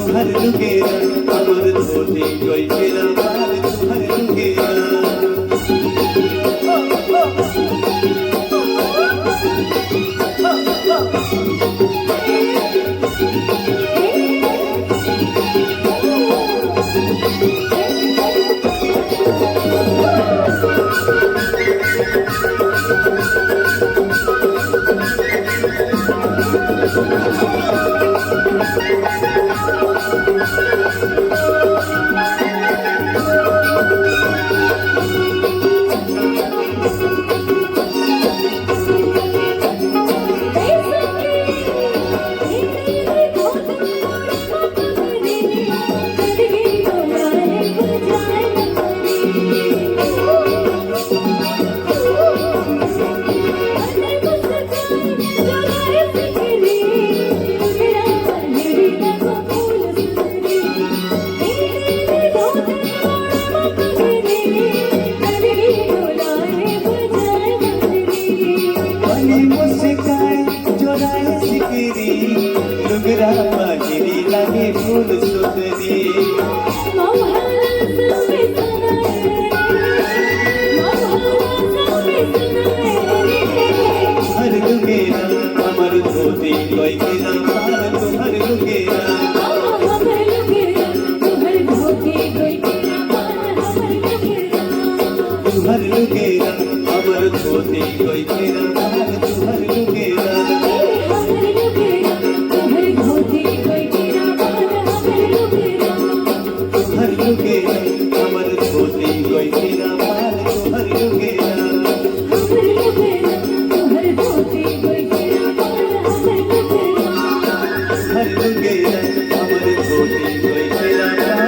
तुम्हार लुकेरा अमर धोती कोई मेरा बाल तुम्हार लुकेरा फूल सुंदरी हर लुकेरा अमर धोती कोई मेरा बाल तुम्हार लुकेरा तुम्हार लुकेरा अमर धोती कोई मेरा बाल तुम्हार लुकेरा हर लुकेरा अमर धोती कोई मेरा बाल तुम्हार लुकेरा हर लुकेरा अमर धोती कोई मेरा बाल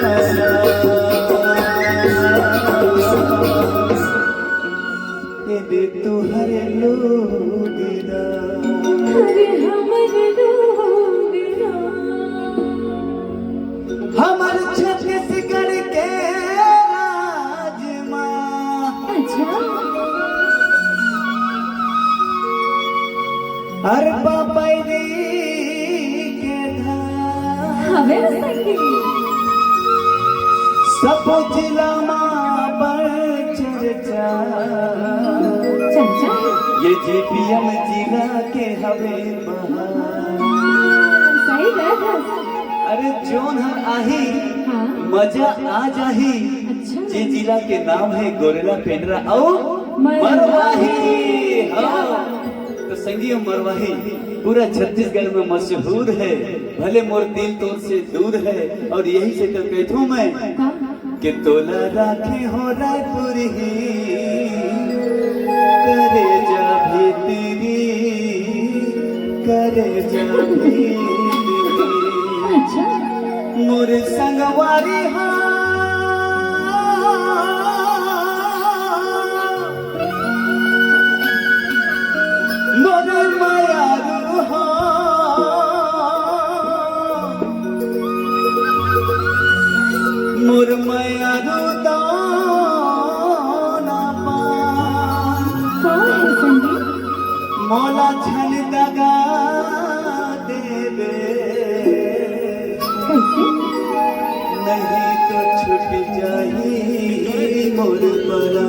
ये दे तू हर लुकेरा हमर छत्तीसगढ़ के राजमा हर बाबरी के धाम सब जिला पर चर्चा ये जेपीएम जिला के हवे अरे जोन हम आही मजा आ जाही जे जिला के नाम है गोरेला पेंड्रा और मरवाही तो संगियो मरवाही पूरा छत्तीसगढ़ में मशहूर है भले मोर दिल तो से दूर है और यही से कल कहता हूँ मैं कि तोला राखे हो रायपुर ही करे जा भीतरी करे जा मोर संगवारी मोर मायारू मोर मायारू दाना मौला छन दगा देवे नहीं तो छूट जाही मोर परा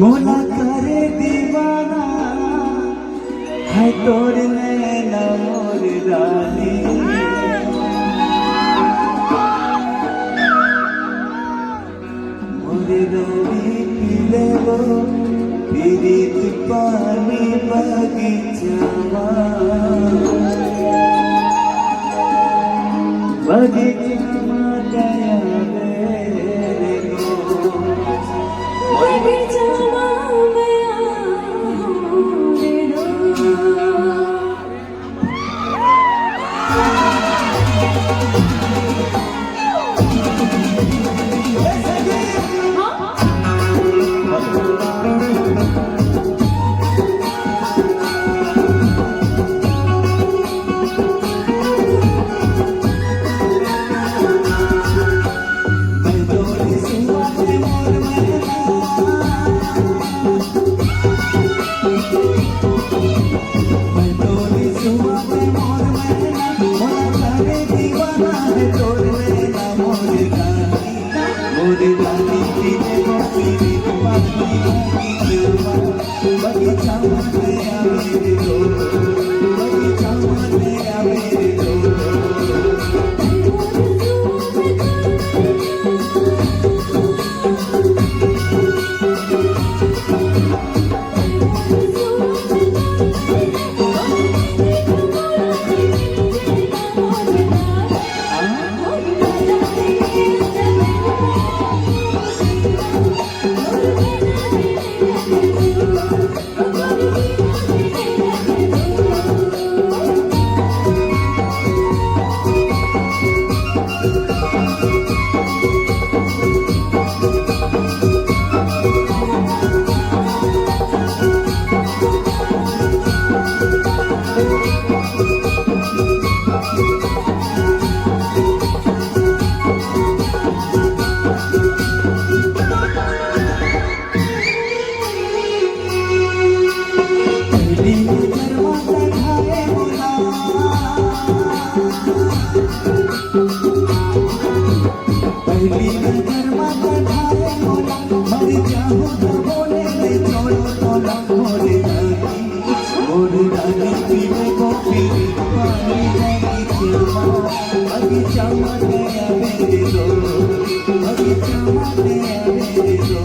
मोला करे दीवाना है तोर नैना मोर रानी मोर रानी पीले वो पीरित पानी बगीचावा बगीचावा दया मेरे को मेरे दो बगीचा माने आ मेरे दो पहली नजर में ढाए मोला मर जाऊं तो बोले ले छोड़ो तोला मोरे रानी पीने को पीली पानी बगीचा माने आ मेरे दो बगीचा माने आ मेरे दो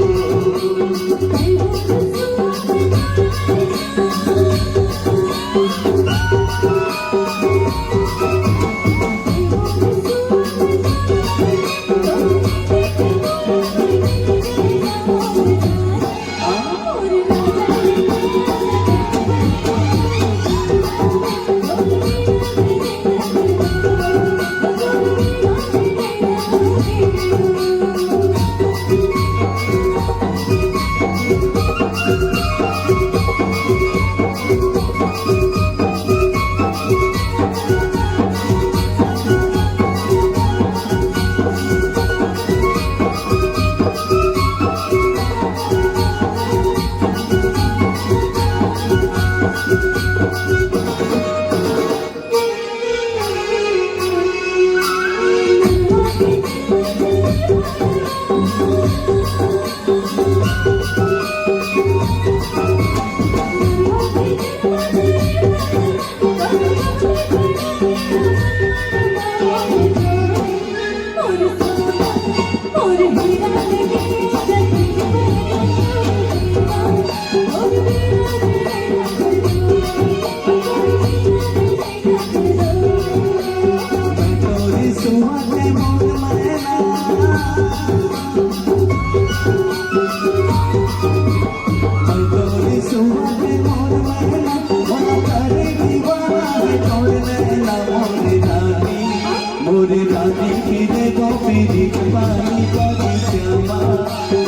मोरे रानी पीने को पीली पानी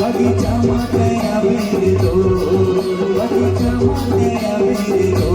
बगीचा माने आ मेरे दो बगीचा माने आ मेरे दो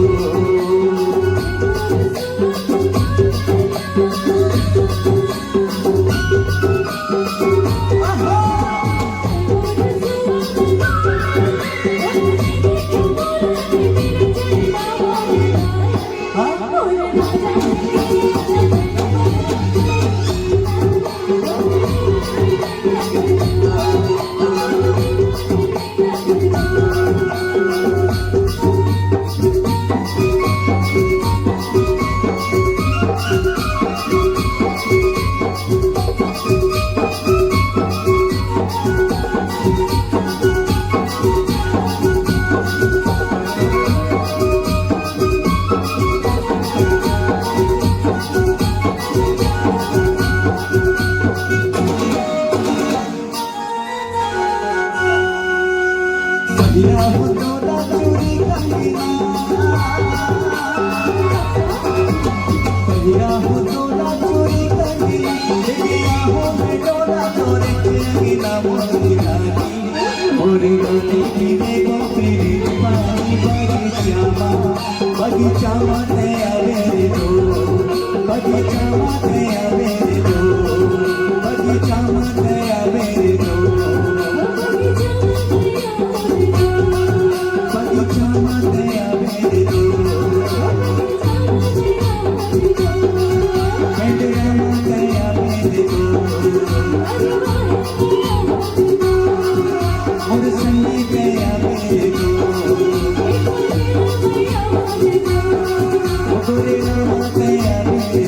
या हो डोला चोरी कंगना या हो डोला चोरी कंगना या हो मैं डोला चोरी कंगना मोरी रानी पीने को पीली पानी बगीचा माने आ मेरे दो बगीचा माने आ मेरे दो बगीचा माने आ मेरे दो और संगीत गया मेरे दो गोरे रात आवे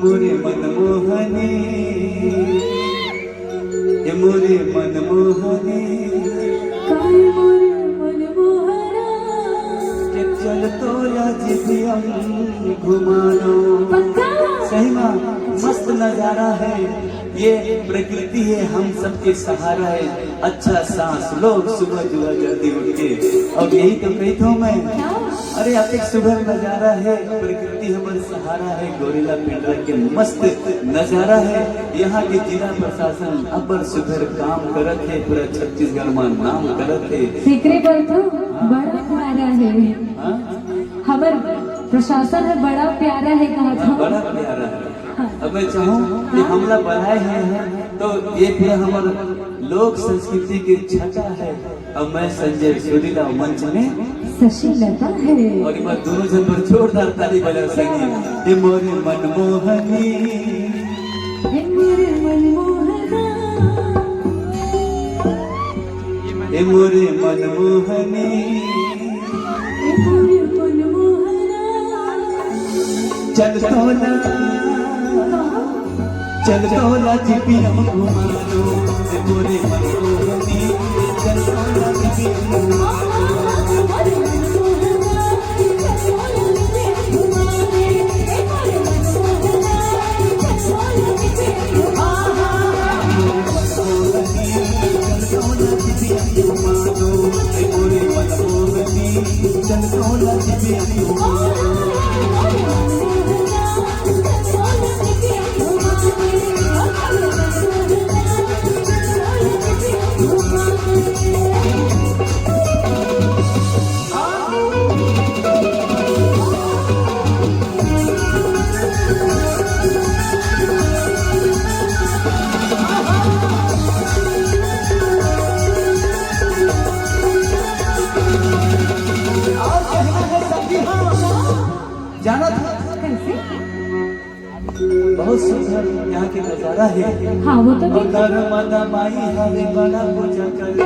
मोरे मनमोहने मोरे मनमोहने के चल तो जियम घुमानो। सही माँ मस्त नजारा है, ये प्रकृति है, हम सबके सहारा है। अच्छा सांस लोग सुबह जुआ जल्दी उठ के, और यही तो कहता हूँ मैं, अरे आप एक सुबह नजारा है, प्रकृति हमारे सहारा है। गोरिल्ला पिंजरा के मस्त नजारा है। यहाँ के जिला प्रशासन अबर सुधर काम करत है, पूरा छत्तीसगढ़ में नाम करत है। फिक्रे पर तो बड़ा प्यारा है, हमार प्रशासन है बड़ा प्यारा है, कहा था बड़ा प्यारा है। अब मैं चाहूँ कि हमला बढ़ाए हैं तो ये पूरा हमारा लोक संस्कृति की छटा है। अब मैं संजय सुरीला मंच में सशीलता है, और एक बार दोनों जन पर जोरदार ताली बजा संगीत। ये मोरे मनमोहनी, हे मोरे मनमोहना, ये मोरे मनमोहनी, हे मोरे मनमोहना, चल तोला चल तोला जिपियम घुमानो। ये मोरे मनमोहनी, चल तोला जिपियम घुमानो। चल तोला जिपियम घुमानो। जाना था कैसे? बहुत सुंदर यहाँ के नजारा है। हाँ वो तो और नर्मदा माई हरे बड़ा पूजा करके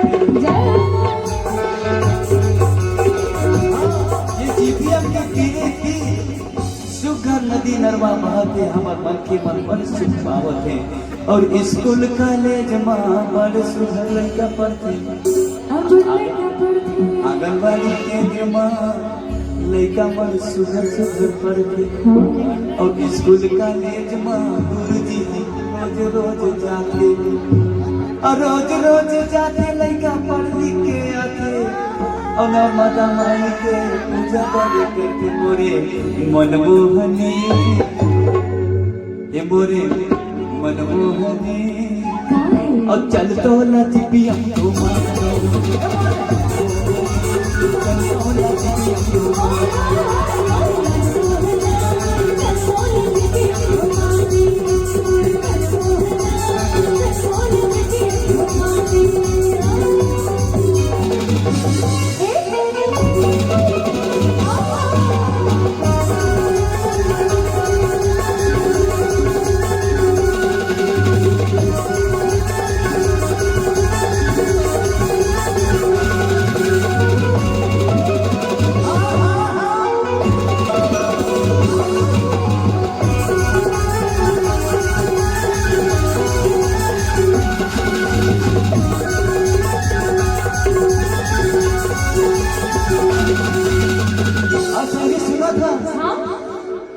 ये जीपीएम के तीरे की सुघर नदी नरवा बहते हमार मन के मन सुख पावत है। और स्कूल कॉलेज में बड़ सुघर लड़का पढ़ते, आंगनबाड़ी केंद्र में लड़का मन सुघर सुघर पढ़ते, और स्कूल कॉलेज में गुरुजी रोज रोज जाते, और रोज रोज जाते लड़का पढ़ लिख के आते, और नर्मदा माई के पूजा करे करके। मोरे मनमोहनी, ये मोरे मनमोहनी, और चल तो जिपियम घुमानो। चल तो जिपियम घुमानो।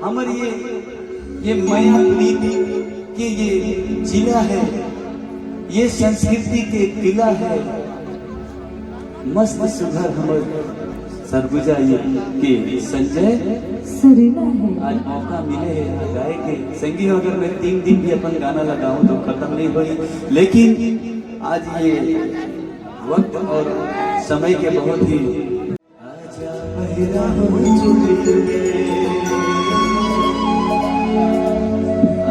हमारे ये माया प्रीति के ये जिला है, ये संस्कृति के किला है। मस्त सुघर हमर सरगुजा ये के संजय सुरीला है। आज मौका मिले है गाय के संगी। अगर मैं 3 दिन भी अपन गाना लगाऊं तो खत्म नहीं होगी, लेकिन आज ये वक्त और समय के बहुत ही आजा बहिरा हो चुके,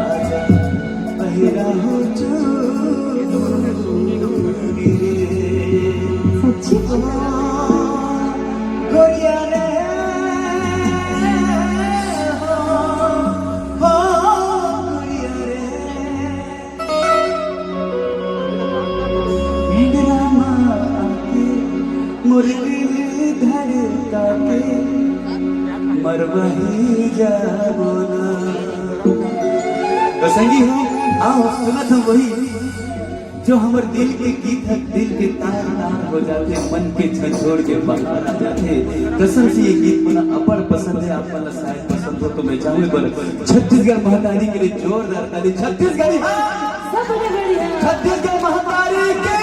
आजा बहिरा हो चुके, सच्ची गोरिया रे हो गोरिया रे, इंदिरा माँ मोर दिल धड़का के मरवही जाबो ना। तो संगी हो आओ सुनत हम वही जो हमर दिल के गीत है, दिल के तार तार हो जाते, मन के झंझोड़ के बाहर आ जाते। कसम से ये गीत बना अपर पसंद है, आप वाला शायद पसंद हो तो मैं चाहूँ पर छत्तीसगढ़ महातारी के लिए जोरदार ताली। छत्तीसगढ़ी छत्तीसगढ़ महातारी के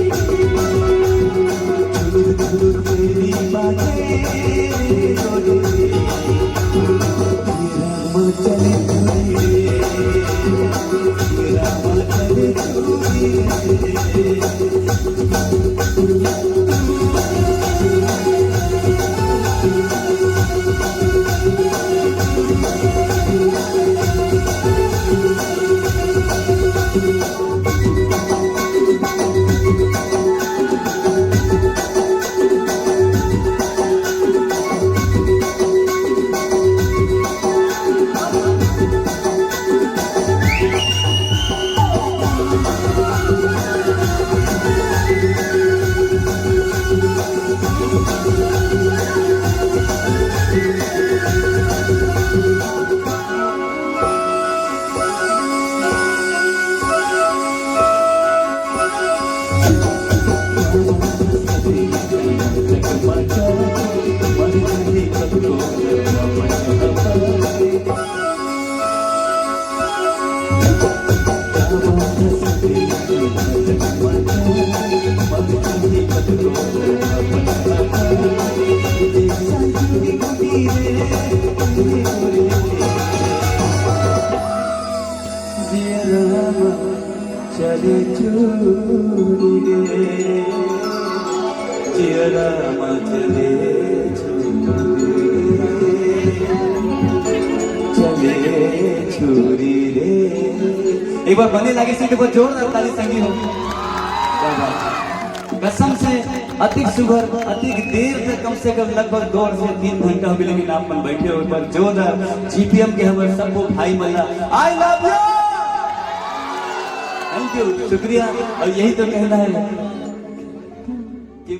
Thank you. जियरा चले छुरी रे। एक बार बने लगे सीट पर जोरदार ताली संगी हो। कसम से अधिक सुगर अधिक देर तक कम से कम लगभग 2 से 3 घंटा हो गए, लेकिन आप मन बैठे हो। एक बार जोरदार जीपीएम के हमारे सबको भाई Malla I love you, thank you, शुक्रिया। और यही तो कहना है कि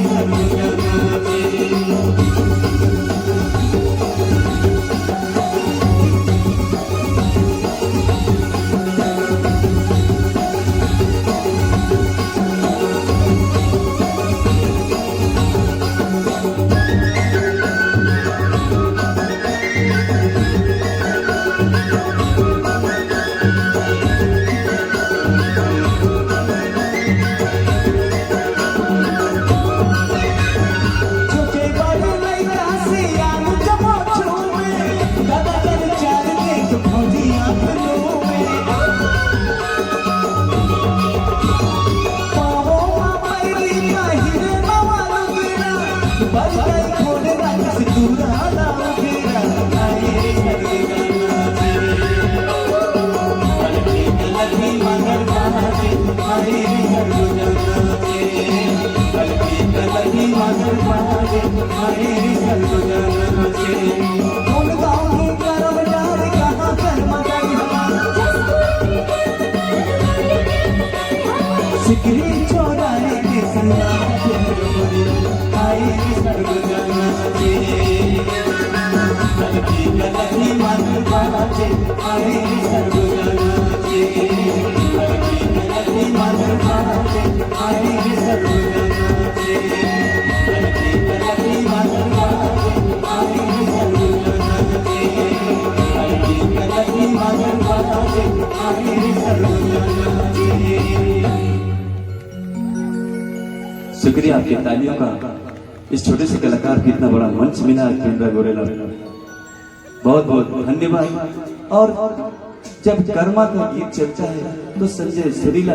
I हाय रे सरगुजाना से कौन गाँव करम डार कहाँ कर्मा गई सिकरी चौराहे के संगा हाय रे सरगुजाना से गलती गलती मन बाजे हाय रे सरगुजाना से गलती गलती मन बाजे हाय रे सरगुजाना से गलती गलती मन बाजे हाय रे सरगुजाना से गलती गलती मन बाजे हाय रे सरगुजाना से। शुक्रिया आपकी तालियों का। इस छोटे से कलाकार को इतना बड़ा मंच मिला केंद्र गोरेला, बहुत बहुत धन्यवाद। और जब कर्मा का गीत चलता है तो संजय सुरीला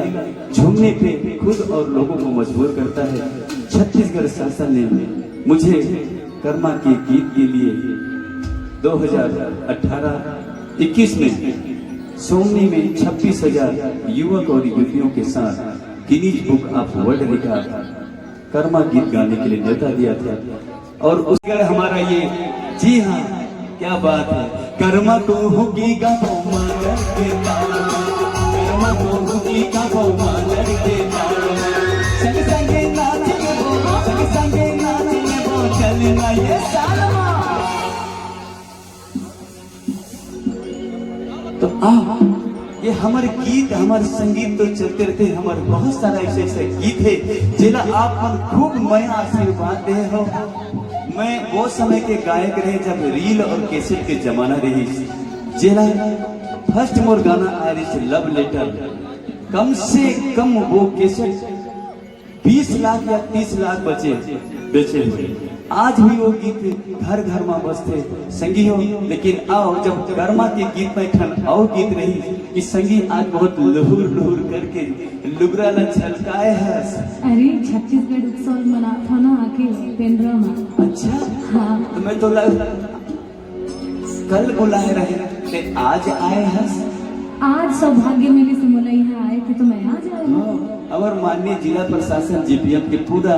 झूमने पे खुद और लोगों को मजबूर करता है। छत्तीसगढ़ शासन ने मुझे कर्मा के गीत के लिए 2018-21 में सोमनी में 26,000 युवक और युवतियों के साथ Guinness book of world record Karma गीत गाने के लिए न्योता दिया था। और उसके हमारा ये, जी हाँ क्या बात है, कर्मा को होगी गाँव मालर के तारा, कर्मा को होगी गाँव मालर के तारा, संग संगे नाच ले वो, संग संगे नाच ले वो, चलना ये सालमा। तो ये हमारे गीत हमारे संगीत तो चलते रहते हैं। हमारे बहुत सारा ऐसे ऐसे गीत है जिला आप मन खूब मैं आशीर्वाद दे हो। मैं वो समय के गायक रहे जब रील और कैसेट के जमाना रही। जिला फर्स्ट मोर गाना आ रही लव लेटर, कम से कम वो कैसेट 20 लाख या 30 लाख बेचे हुए। आज भी वो गीत घर घर में बजते संगी हो। लेकिन आओ जब कर्मा के गीत में ठन आओ गीत रही कि संगी आज बहुत लहुर लहुर करके लुगरा ला छलकाए है। अरे छत्तीसगढ़ उत्सव मना था ना आके पेंड्रा में। अच्छा हाँ, तो मैं तो कल बुलाए रहे थे, आज आए हैं। आज सौभाग्य मिली से मोला यहाँ आए थे तो मैं आज आई हूँ। और माननीय जिला प्रशासन जीपीएम के पूरा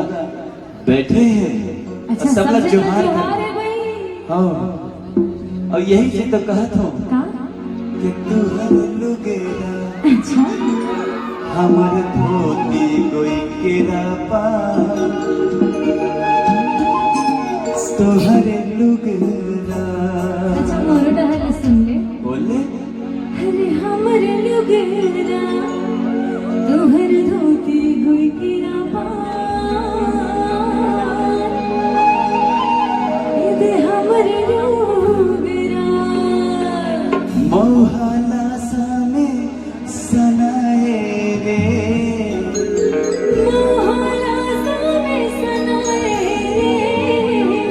बैठे हैं। अच्छा, सब लोग जोहार है भाई। हाँ, और यही से तो कहत हूँ कि तू लुगेरा, अच्छा हमर धोती गोई केरा पा, तोहरे लुगेरा। अच्छा मोरो डहल सुन ले। बोले अरे हमरे लुगेरा तोहर धोती गुई केरा पा, ये हमरे लुगेरा मोहना सामे सनाए रे, मोहना सामे सनाए रे,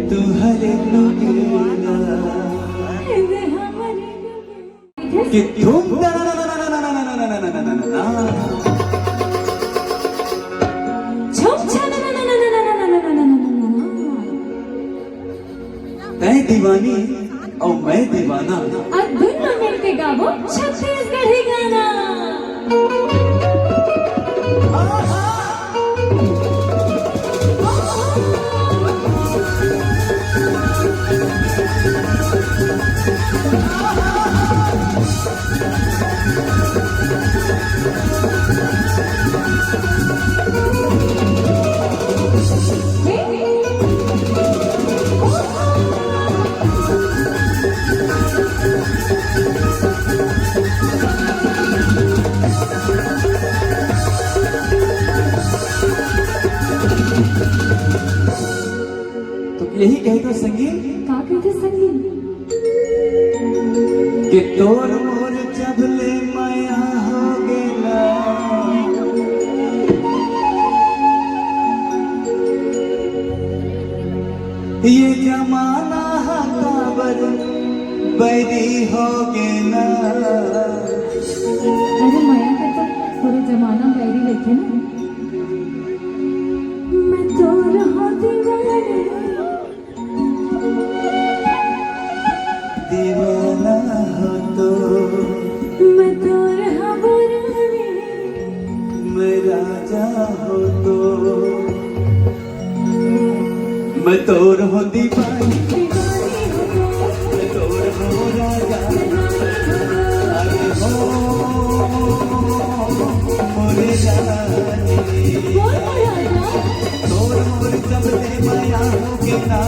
तुहरे लुगेरा ये हमरे लुगेरा। कि तुम तय दीवानी और मैं दीवाना, और दोनों मिलके गावो छत्तीसगढ़ी गाना। तो यही कह दो संगीत का कहते संगीत कि तोर मोर जबले माया हो गेला, ये जमाना हकाबर बैरी हो गेला। अरे माया का तो पूरा जमाना बैरी बैठे ना। मैं तो रहा दीवाना हो तो, मैं तो रहा बुरानी, मैं राजा हो तो, मैं तोर हो दीवानी दीवानी हो मैं तोर हो राजा अरे हो मोरे जानी बोल राजा तोर मोर जबले माया होगे ना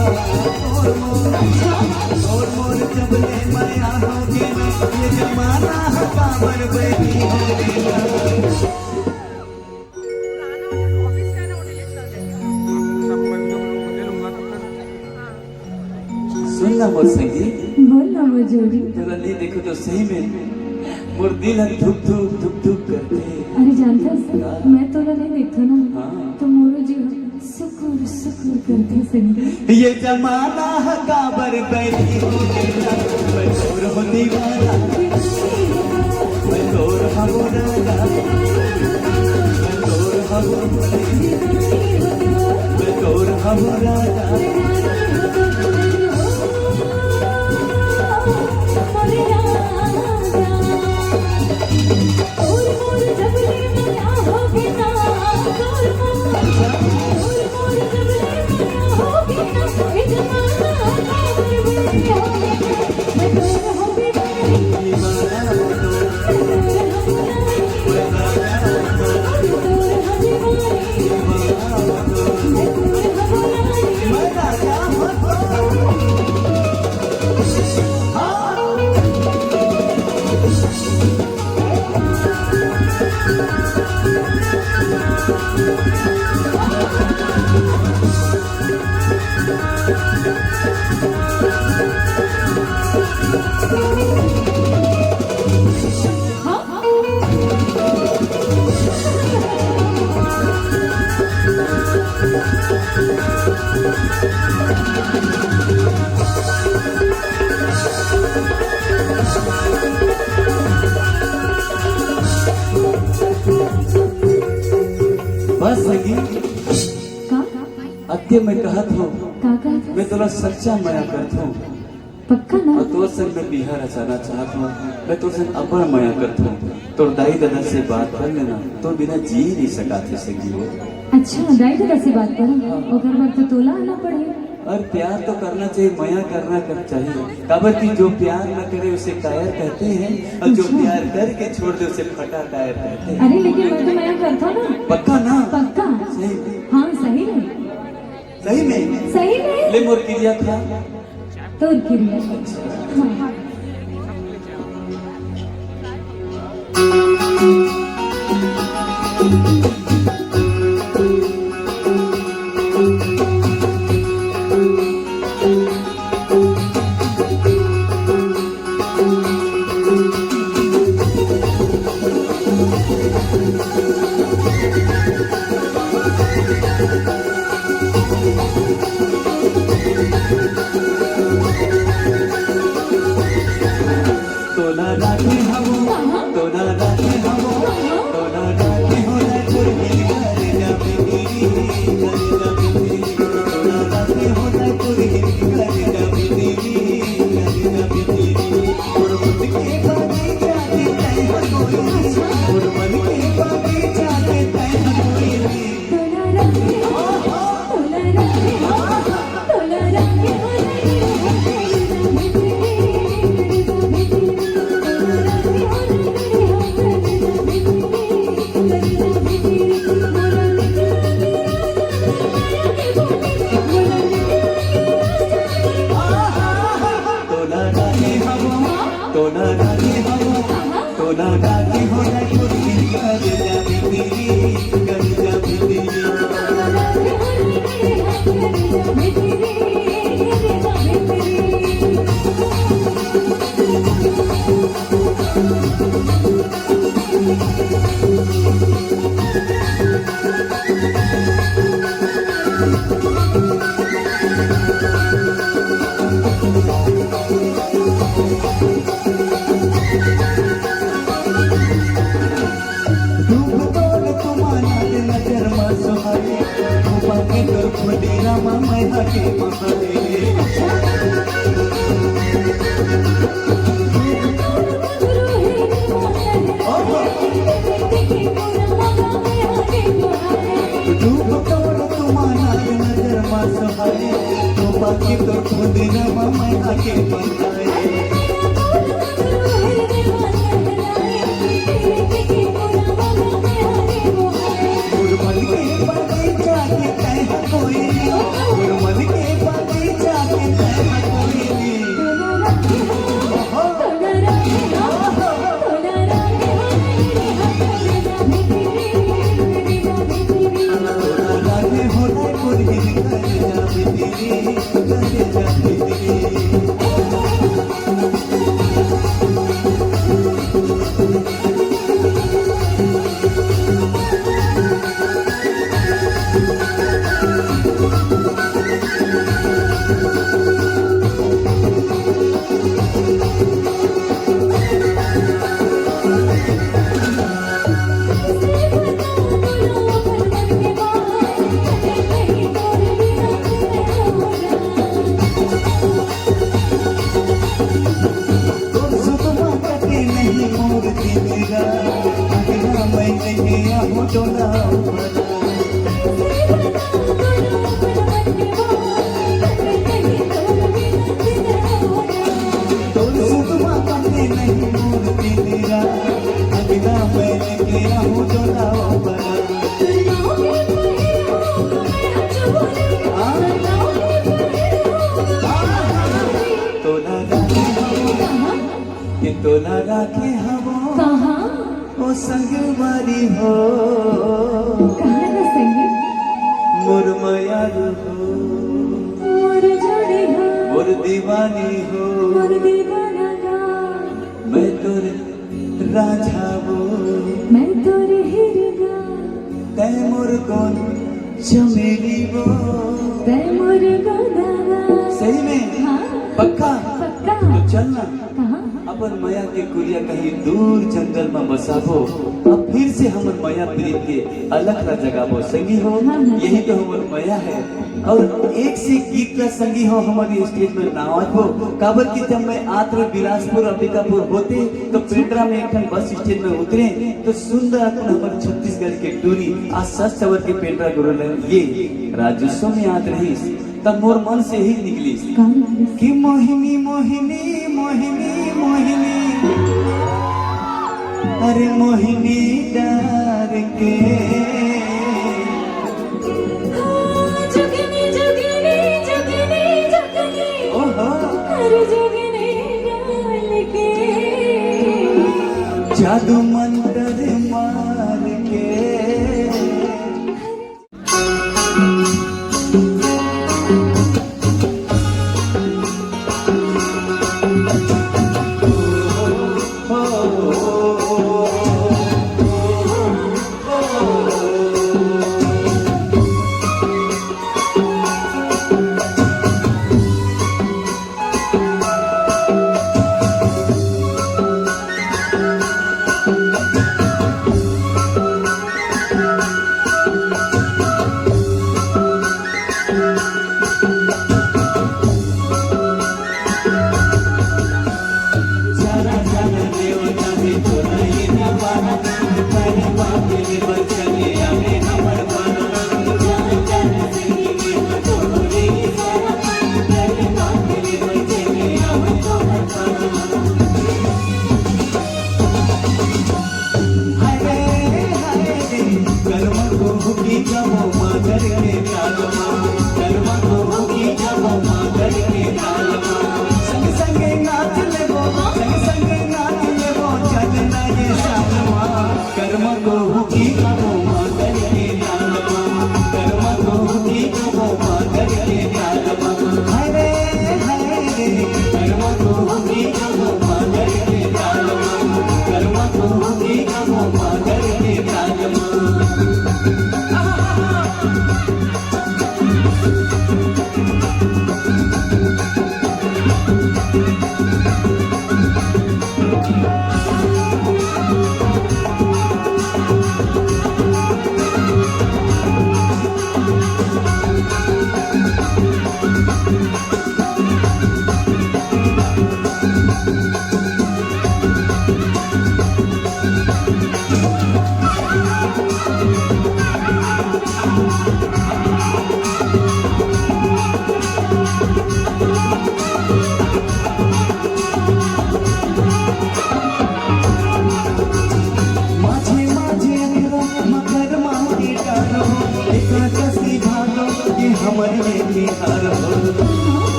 तोर मोर जबले माया होगे ना ये जमाना काबर बैठी होगे ना सुनना मोर संगीत बोल ना मजोरी तोरा नहीं देखो तो सही में मोर दिल धुक धुक धुक धुक करते अरे जानता है मैं तोला नहीं देखो ना हाँ। तो मोरो जीव सुकुर सुकुर करते संगीत ये जमाना काबर बैठी हो गया मैं तोर हो दीवाना मैं तोर हो राजा मैं तोर हो मैं तोर हो राजा बस संगीत अत्य मैं कहत हूँ काका मैं तोरा सच्चा माया करत हूँ पक्का ना और तोर संग मैं बिहार रचाना चाहत हूँ मैं तोर संग अपन माया करत हूँ तोर दाई दादा से बात कर लेना तो बिना जी नहीं सका थे संगी अच्छा दाई दादा से बात करो ओकर बाद तो तोला आना पड़े और प्यार तो करना चाहिए माया करना कर चाहिए काबर की जो प्यार न करे उसे कायर कहते हैं और जो प्यार करके छोड़ दे उसे फटा कायर कहते हैं अरे लेकिन मैं तो मैं करता ना पक्का ना पक्का सही हाँ सही में सही में सही में ले मोर क्रिया था तो क्रिया हाँ। तोला राखे हमो तोला राखे हमो तोला राखे हो रे पुरही करे जाबी करे जाबी तोला राखे हो रे पुरही करे जाबी करे जाबी और मन के बागी जाते तय हो कोई और मन के बागी जाते तय हो कोई तोला रखे तोला रखे तोला रखे तोला राखे हमो तोला राखे हमो तोला राखे हो रे पुरही करे जाबी करे जाबी धूप तोड़ तुम्हारा नजर में सुहाए बाकी तो खुदी रामा मैं हटे महारे धूप तोड़ माना नजर मा सहाय तो बाकी तो खुद न मैं आके बताए गुरमन के बगीचा के कह कोई गुरमन के बगीचा के कह कोई राधे होने पुरहिन कर जाती तोला राखे हवो कहाँ ओ संगवारी हो कहाँ का संगीत मोर मायारू हो मोर जोड़ी हो मोर दीवानी हो मोर दीवाना गा मैं तोरे राजा वो मैं तोरे हिरगा तै मोर कौन चमेली वो तै मोर गोदागा सही में हाँ पक्का पक्का तो चलना कहाँ अपन माया के कुरिया कहीं दूर जंगल में बसाबो अब फिर से हमर माया प्रीत के अलग ला जगाबो संगी हो यही तो हमर माया है और एक से गीत का संगी हो हमारी स्टेज में नावत हो काबर की जब मैं आत्र बिलासपुर अंबिकापुर होते तो पेंड्रा में एक बस स्टेज में उतरे तो सुंदर अपन हमारे छत्तीसगढ़ के टूरी आज सच सवर के पेंड्रा गुरु ये राजस्व में याद रही तब मोर मन से ही निकली कि मोहिनी मोहिनी मोहिनी मोहिनी अरे मोहिनी डार के जुगनी जुगनी जुगनी जुगनी ओहो अरे जुगनी डाल के जादू मंत्र मार के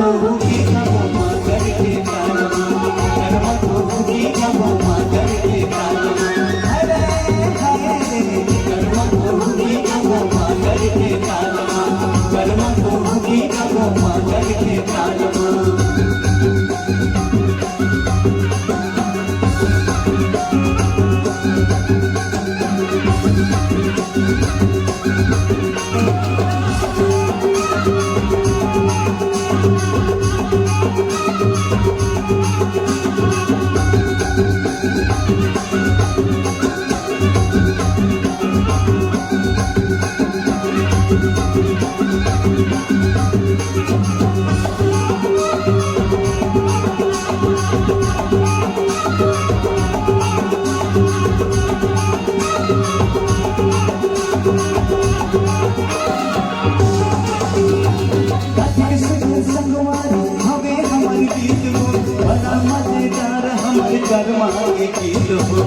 तो हुकी कबो मगर के कालमा कर्मा तो हुकी कबो मगर के कालमा अरे हाय कर्मा तो हुकी कबो मगर के कालमा कर्मा तो हुकी कबो मगर के कालमा कर्मा के गीत हो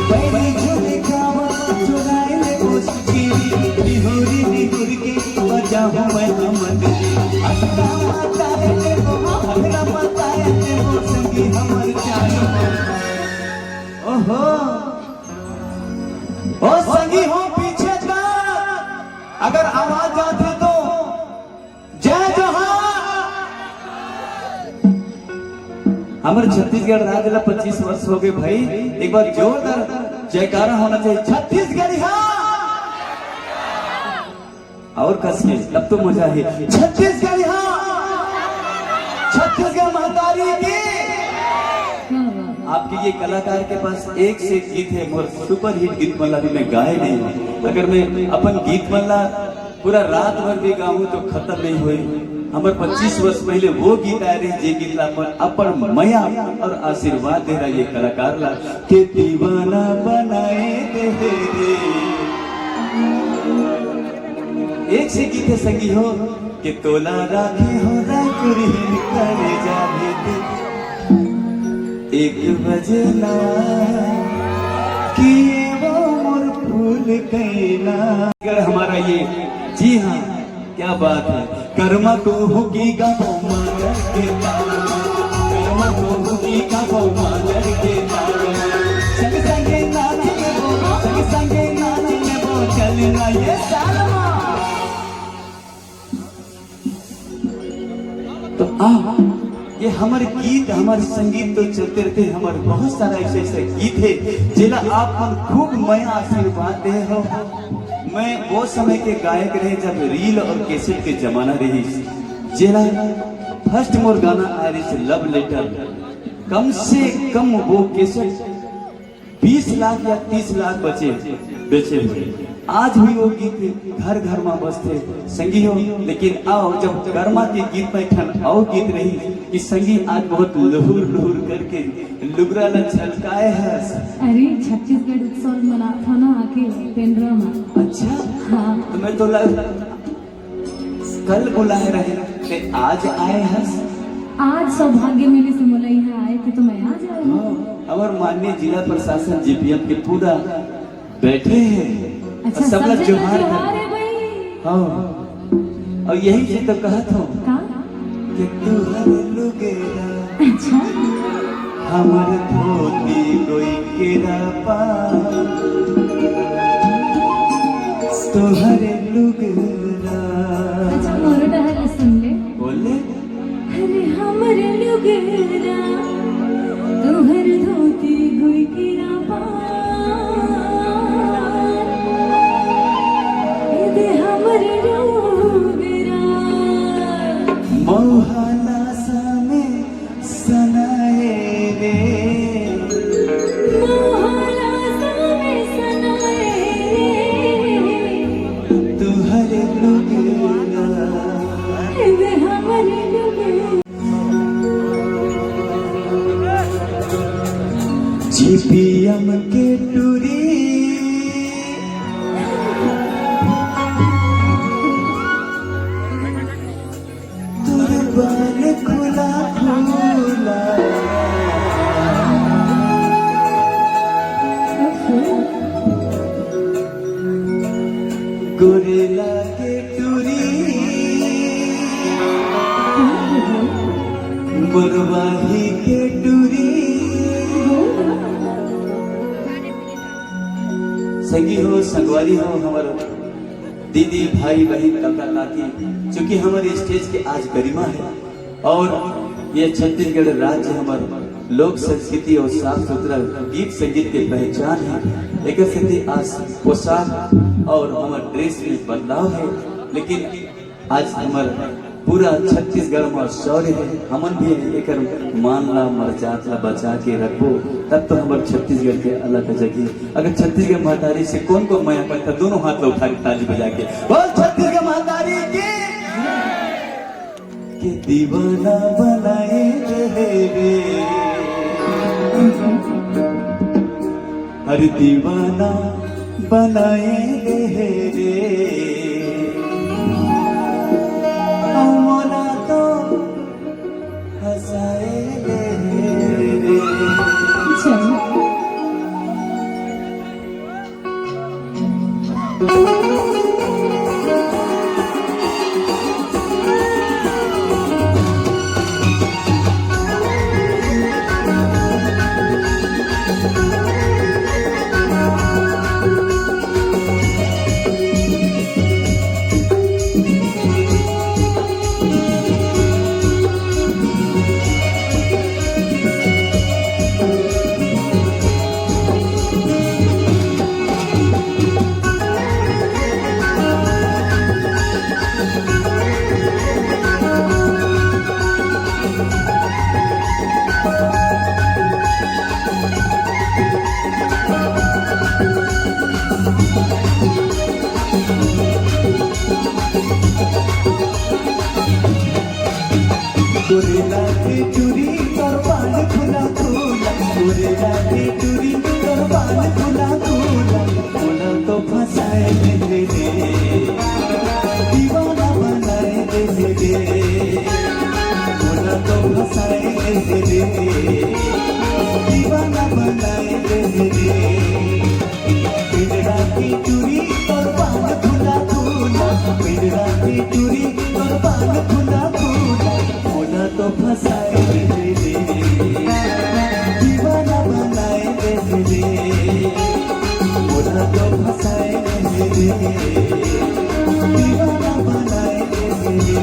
पहली झूले खावा चुराए ले उसकी बिहोरी बिहुर के बजा हूँ मैं हमद अगला माता है वो संगी हमर चाल ओहो ओ संगी हो पीछे का अगर आवाज आती तो जय जहां हमारे छत्तीसगढ़ राज्य ला 25 वर्ष हो गए भाई एक बार जोरदार जयकारा होना चाहिए छत्तीसगढ़ और कस के तब तो मजा है छत्तीसगढ़ छत्तीसगढ़ महतारी की आपके ये कलाकार के पास एक से एक गीत है मगर सुपर हिट गीत मल्ला भी मैं गाए नहीं हूँ अगर मैं अपन गीत मल्ला पूरा रात भर भी गाऊं तो खत्म नहीं हुई हमारे 25 वर्ष पहले वो गीत आए रहे जे गीत ला अपन मया और आशीर्वाद दे रहा ये कलाकार ला के दीवाना बनाए दे रे एक से गीत है संगी हो कि तोला राखे हो राकुरी करे जावे दे 1 बजे ना कि वो मोर फूल कैला अगर हमारा ये जी हाँ क्या बात है कर्मा तो हुकी का मगर के कालमा कर्मा तो हुकी का मगर के कालमा संग संगे नाच में वो चलना ये सालमा तो ये हमारे गीत हमारे संगीत तो चलते रहते हमारे बहुत सारा ऐसे ऐसे गीत है जिला आप मन खूब मैं आशीर्वाद दे हो मैं वो समय के गायक रहे जब रील और कैसेट के जमाना रही जेला फर्स्ट मोर गाना आ रही लव लेटर कम से कम वो कैसेट 20 लाख या 30 लाख बेचे हुए आज भी वो गीत घर घर में बसते संगी हो लेकिन आओ जब कर्मा के गीत में ठन आओ गीत रही कि संगी आज बहुत लहुर लहुर करके लुगरा ला छलकाए है अरे छत्तीसगढ़ उत्सव मना था ना आके पेंड्रा में अच्छा हाँ तो मैं तो कल बुलाए रहे थे आज आए हैं आज सौभाग्य मेरे से बोला यहाँ आए थे तो मैं आज आई हूँ और माननीय जिला प्रशासन जीपीएम के पूरा बैठे हैं अच्छा सब लोग जोहार है भाई हाँ और यही से तो कहा था कि तू हर लुगेरा अच्छा हमर धोती कोई केरा पा तोहरे लुगेरा अच्छा मोर डहल सुन ले बोले अरे हमर लुगेरा तोहर धोती कोई केरा पा मोहना सामे सनाए रे मोहना सामे सनाए तू हरे लुगेरा वे हमरे लुगेरा जीपीएम के टूरी खुला खुला गोरेला के टूरी संगी हो, संगवारी हो, हमारे दीदी भाई बहन काका काकी, चूंकि हमारे स्टेज के आज गरिमा है और ये छत्तीसगढ़ राज्य हमारे लोक संस्कृति और साफ सुथरा गीत संगीत के पहचान है। एक स्थिति आज पोशाक और हमारे ड्रेस में बदलाव है, लेकिन आज हमारे पूरा छत्तीसगढ़ में शौर्य है। हमन भी एक मान ला मर्जात ला बचा के रखो, तब तो हमारे छत्तीसगढ़ के अलग जगह। अगर छत्तीसगढ़ महतारी से कौन को माया करता, दोनों हाथ में उठा के ताली बजा के बोल छत्तीसगढ़ महतारी की के दीवाना बनाए रहे रे, हर दीवाना बनाए रहे रे, मोला तो हंसाए रे। चलो गोरेला के चूरी तोर बाल खुला खुला, गोरेला के चूरी तोर बाल खुला खुला, मोला तो फंसाए दे रे, दीवाना बनाए दे रे, मोला तो फंसाए दे रे, दीवाना बनाए दे रे। पिंजरा की चूरी तोर बाल खुला खुला, पिंजरा की चूरी तोर बाल खुला खुला, मोला तो फंसाए दे रे, दीवाना बनाए दे रे, मोला तो फंसाए दे रे, दीवाना बनाए दे रे।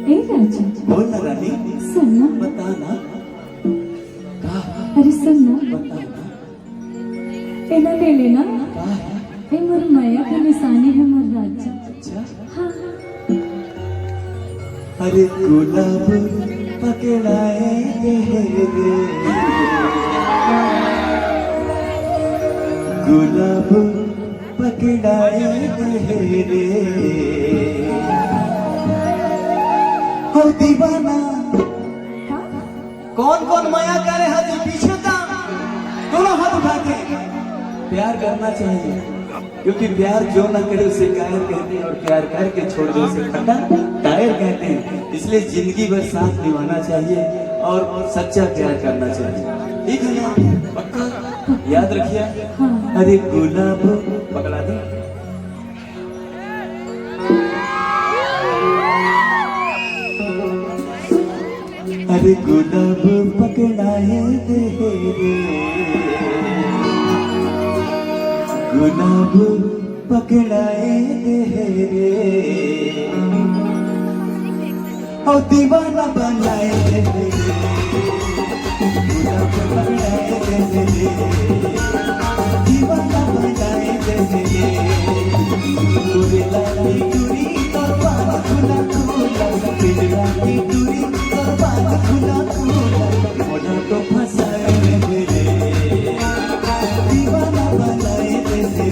ए राजा बोल ना रानी, सुनना, बता ना, अरे सुनना, बता ना, एना ले लेना, का है? ए मोर माया के निशानी है मोर राजा। अच्छा, हाँ अरे गुलाब पकड़ाए रे, गुलाब पकड़ाए रे, हो दीवाना। कौन कौन माया करे हाथ पीछे का, दोनों हाथ उठा के प्यार करना चाहिए, क्योंकि प्यार जो ना करे उसे कायर कहते हैं, और प्यार करके छोड़ दे उसे खट्टा टायर कहते हैं। इसलिए जिंदगी भर साथ निभाना चाहिए और सच्चा प्यार करना चाहिए, ठीक है ना? पक्का याद रखिए। हाँ। अरे गुलाब पकड़ा दी, अरे गुलाब पकड़ाए दे रे, गुलाब पकड़ाए दे रे, और दीवाना बनाए दे रे, गुलाब पकड़ाए दे रे, दीवाना बनाए दे रे, पूरे लाली टूरी और बाल खुला खुला, पूरे लाली टूरी और बाल खुला खुला, मोड़ा तो फंसाए दे रे, दीवाना बनाए दे रे,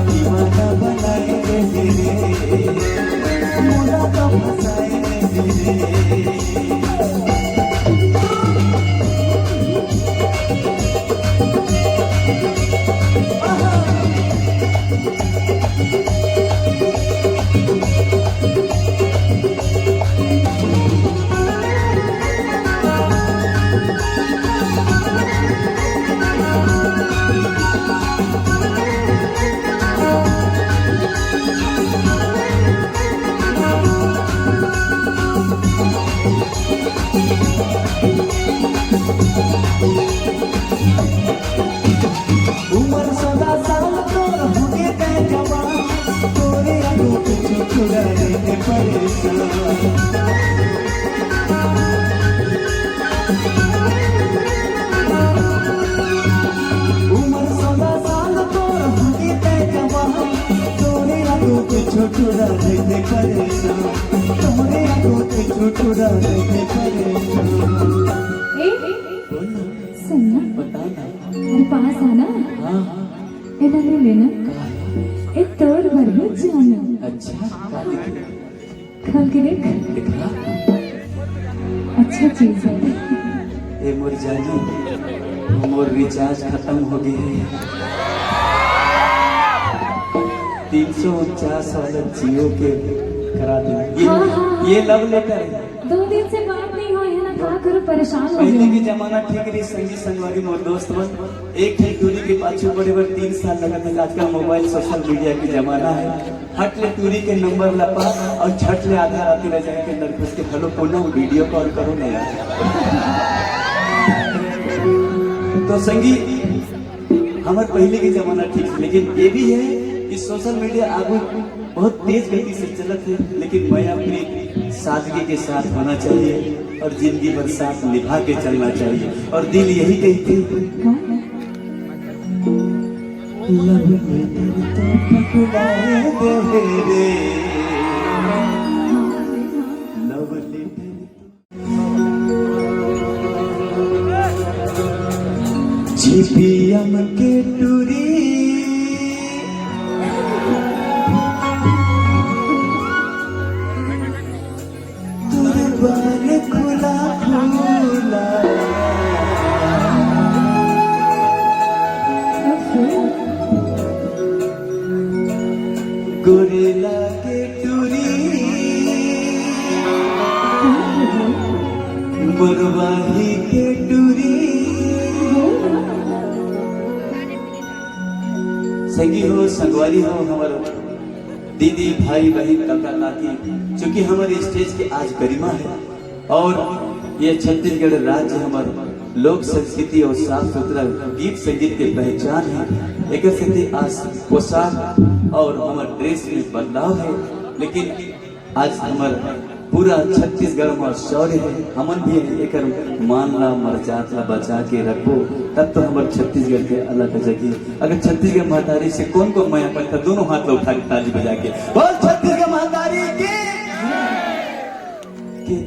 दीवाना बनाए दे रे, मोड़ा तो फंसाए दे रे। उमर 16 साल तोर होगे ते जवान, तोरे आगू पीछे छुड़ाने के परेशान। उमर 16 साल तोर होगे ते जवान, तोरे आगू पीछे छुड़ाने के परेशान, तोरे आगू पीछे छुड़ाने के परेशान। सुनना, बता ना। मेरे पास आना, हाँ इधर लेना, एक तोड़ भर भी जाना, अच्छा खोल के देख, दिखा अच्छा चीज है। ए मोर जानी, मोर रिचार्ज खत्म हो गए है, 349 वाला जियो के करा दे। हाँ। ये लव लेटर है। 2 दिन से बात नहीं हुई है ना, क्या करूं, परेशान हो पहले गई। की जमाना ठीक रही, संगी संगवारी मोर दोस्त बन एक ही दूरी के पाछू बड़े बड़े 3 साल लगा था। आजकल मोबाइल सोशल मीडिया की जमाना है, हट ले दूरी के नंबर लपा और छट ले आधा रात रह जाए के अंदर घुस के हेलो कोनो वीडियो कॉल करो ना यार। तो संगी हमारे पहले की जमाना ठीक है, लेकिन ये भी है कि सोशल मीडिया आगे बहुत तेज गति से चलत है, लेकिन माया प्रीत सादगी के साथ होना चाहिए और जिंदगी भर साथ निभा के चलना चाहिए। और दिल यही कहती लव लेटर तो पकड़ाए दे रे, लव लेटर जीपीएम के टूरी बाल खुला खुला, गोरेला के टूरी बरवाही के टूरी। संगी हो संगवारी हो हमारे दीदी भाई बहन काका काकी, चूंकि हमारे स्टेज की आज गरिमा है और ये छत्तीसगढ़ राज्य हमारे लोक संस्कृति और साफ सुथरा गीत संगीत की पहचान है। एक आज पोशाक और हमारे ड्रेस में बदलाव है, लेकिन आज हमारे पूरा छत्तीसगढ़ में शौर्य है। हमन भी एक मान ला मर्यादा बचा के रखो, तब तो हमारे छत्तीसगढ़ के अलग जगह। अगर छत्तीसगढ़ महतारी से कौन को माया पड़ता, दोनों हाथ में उठा के ताली बजा के बोल छत्तीसगढ़ महतारी के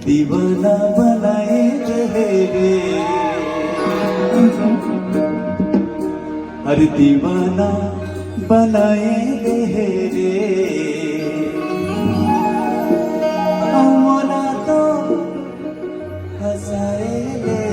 दीवाना बनाए रे, अरे दीवाना बनाए रे, मोला तो हंसाए रे।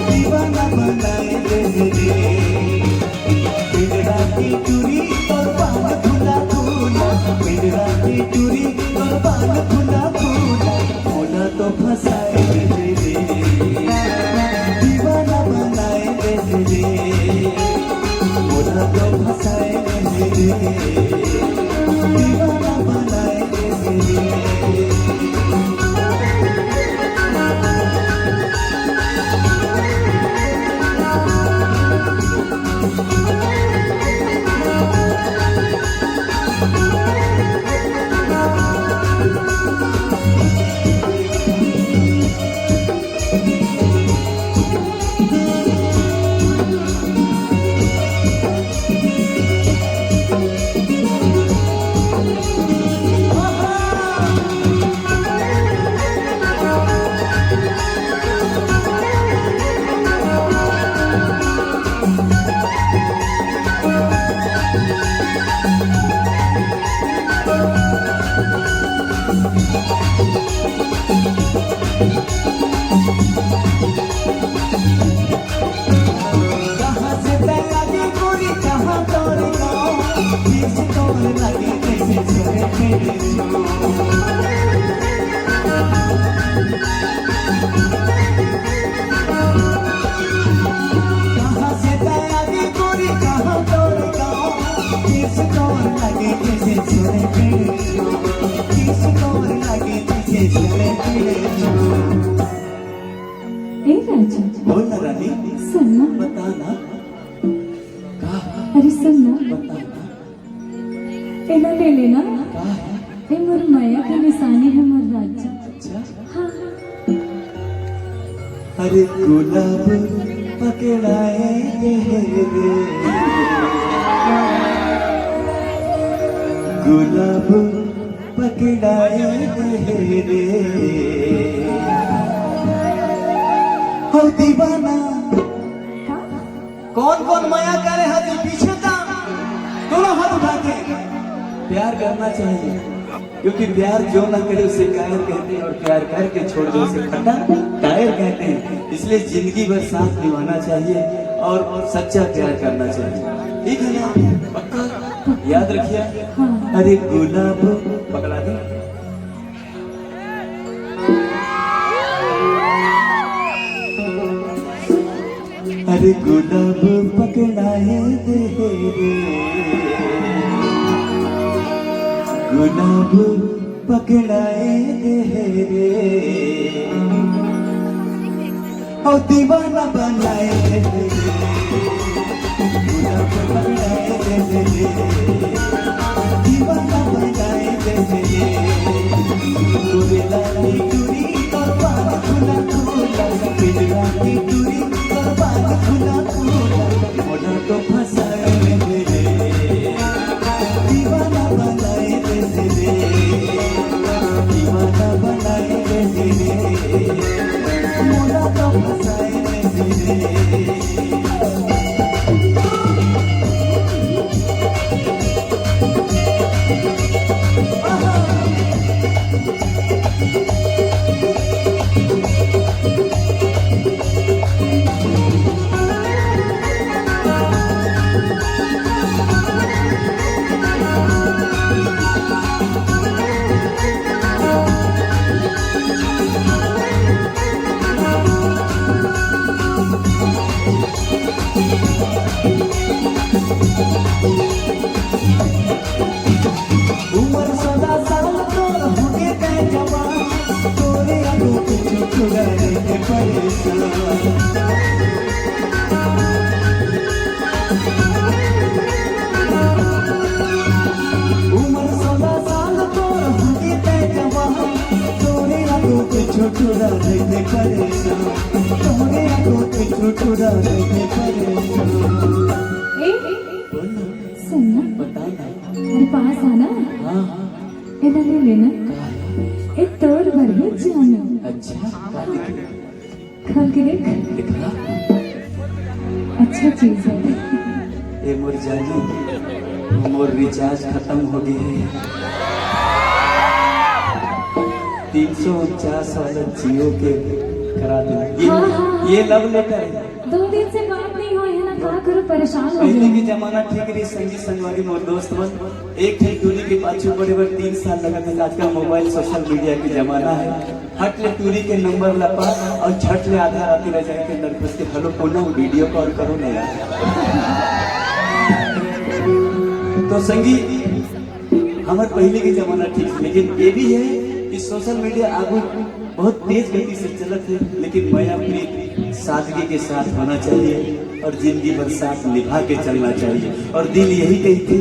दीवाना बनाए दे रे। पिंजरा की टूरी और पान खुला खुला, पिंजरा की टूरी और पान खुला खुला, मोला तो फंसाए दे रे। दीवाना बनाए दे रे, मोला तो फंसाए दे रे। दीवाना बनाए दे रे। बोल ना रानी, सुनना, बताना। अरे सुनना, बताना एना ले लेना, का है? ये मोर माया की निशानी है मोर राजा। अच्छा, हाँ अरे गुलाब पकड़ाए रे, गुलाब पकड़ाए रे। हो दीवाना कौन कौन माया करे हाथ पीछे था, दोनों हाथ उठा के प्यार करना चाहिए, क्योंकि प्यार जो ना करे उसे कायर कहते हैं, और प्यार करके छोड़ दो उसे खट्टा कायर कहते हैं। इसलिए जिंदगी भर साथ निभाना चाहिए और सच्चा प्यार करना चाहिए, ठीक है ना? पक्का याद रखिए। हाँ। अरे गुलाब पकड़ा दे, अरे गुलाब पकड़ाए दे रे, गुलाब पकड़ाए दे रे। और दीवाना बनाए दे रे, गुलाब पकड़ाए दे रे, दीवाना बनाए दे रे। गोरे लाली टूरी और पान खुला खुला, पिंजरा की टूरी और पान खुला खुला, मोला तो फंसाए दे रे। दीवाना बनाए दे रे, दीवाना बनाए दे रे, मोला तो फंसाए दे रे। उमर 16 साल तोर होके गए जवान, तोरे आगो पीछे छुड़ाए के परेशान। उमर 16 साल तोर होके गए जवान, तोरे आगो पीछे छुड़ाए के परेशान, तोरे आगो पीछे छुड़ाए के परेशान। ए बोल ना, सुनना, बताना। अरे पास आना, हाँ एना ले लेना, का है? ए तोड़ भर है जाना, अच्छा का दिख- खोल के देख, दिखा। अच्छा चीज है। ए मोर जानू, मोर रिचार्ज खत्म हो गए है। 349 वाला जियो के करा दे। हाँ। ये लव लेटर है। 2 दिन से बात नहीं हुई है ना, क्या करूं, परेशान हो पहले गई। के जमाना ठीक रही, संगी संगवारी मोर दोस्त बन एक थे टूरी के पाछू बड़े 3 साल लगा था। आजकल मोबाइल सोशल मीडिया के जमाना है। हट ले टूरी के नंबर लपा और झट ले आधा राती रह जाए के अंदर घुस के हेलो पुनः वीडियो कॉल करो ना यार। तो संगी हमारे पहले के जमाना ठीक है, लेकिन ये भी है कि सोशल मीडिया आगू बहुत तेज गति से चलत है, लेकिन मैं अपनी सादगी के साथ होना चाहिए और जिंदगी भर साथ निभा के चलना चाहिए। और दिल यही कहती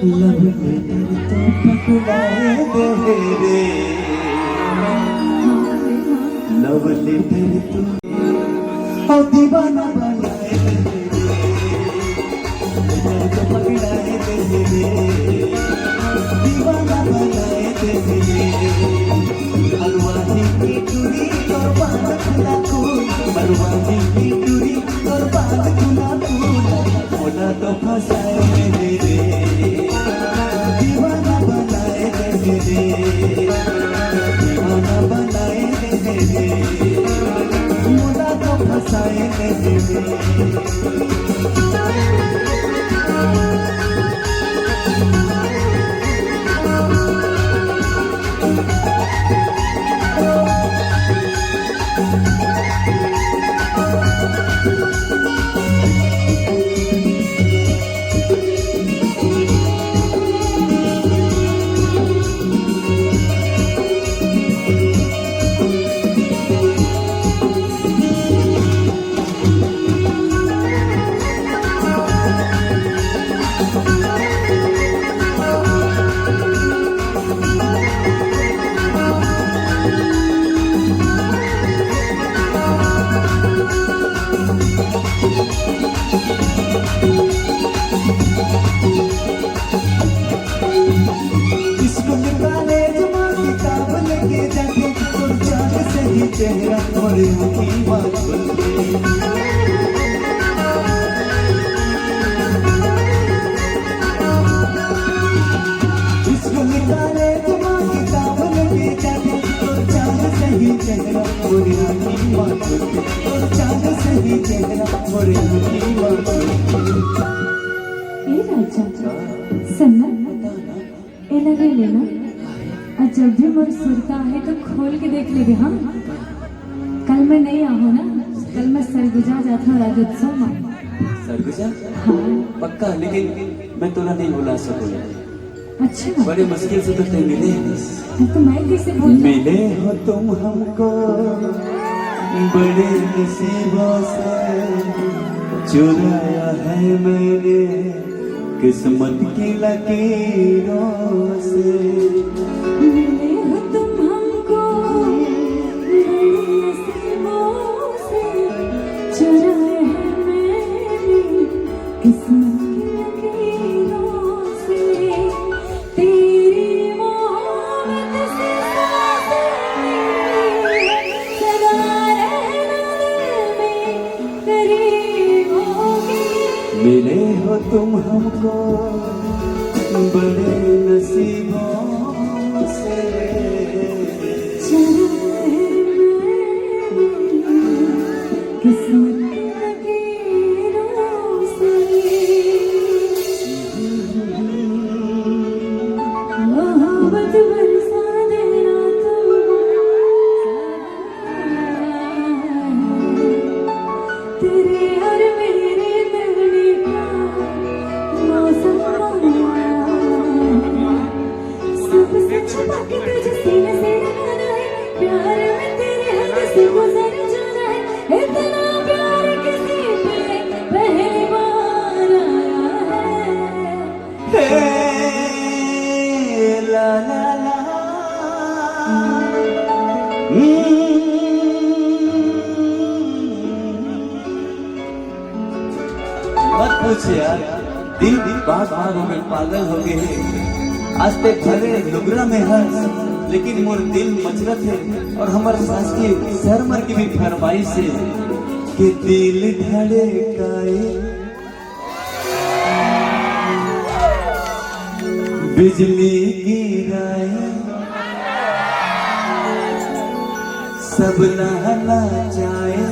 लव लेटर तो पकड़ाए दे रे, लव लेटर तो और दीवाना बनाए दे रे, तो पकड़ाए दे रे, दीवाना बनाए दे रे। मरवानी की टूरी और बाल खुला फूल, मरवानी की टूरी और बाल खुला फूल, मोला तो फंसाए दे रे, दीवाना बनाए दे रे, दीवाना बनाए दे रे, मोला तो फंसाए दे रे। चेहरा और की बात इसको निकाले तुम किताब लेके जाके और चांद सही चेहरा और की बात और चांद सही चेहरा और की बात। ए राजा सुनना, ए लगे लेना, और जब भी मोर सुरता है तो खोल के देख लेगे। हाँ, कल मैं नहीं आऊँ ना, कल मैं सरगुजा जाता हूँ राज्योत्सव में। सरगुजा? हाँ पक्का, लेकिन मैं तुला नहीं बुला सकूंगा। अच्छा, बड़े मुश्किल से तो तुम मिले। तो मैं कैसे भूल जाऊं? मिले हो तुम हमको बड़े नसीबों से, चुराया है मैंने किस्मत की लकीरों से। मिले हो तुम हमको बड़े नसीबों से, चुराए हैं मैंने किस्मत की लकीरों से। तेरी मोहब्बत से सदा रहना दिल में करीब होगी। मिले हो तुम हमको बड़े नसीबों से, किस्मत की लकीरों से। मोहब्बत बरसा देना तुम, तेरे और मेरे मिलने का मौसम आया। सबसे छुपा के तुझे सीने से लगाना है, प्यार में तेरे हद से गुजर जाना है। इतना प्यार किसी पे पहली बार आया है। ला ला ला। मत पूछ यार, दिल बात बात हो गए, पागल हो गए हैं। आज ते भरे लुगरा में हंस, लेकिन मोर दिल मचरत है। और हमारे सास की सर मर की भी फरमाइश है कि दिल धड़काए बिजली गिराए सब लहला जाए।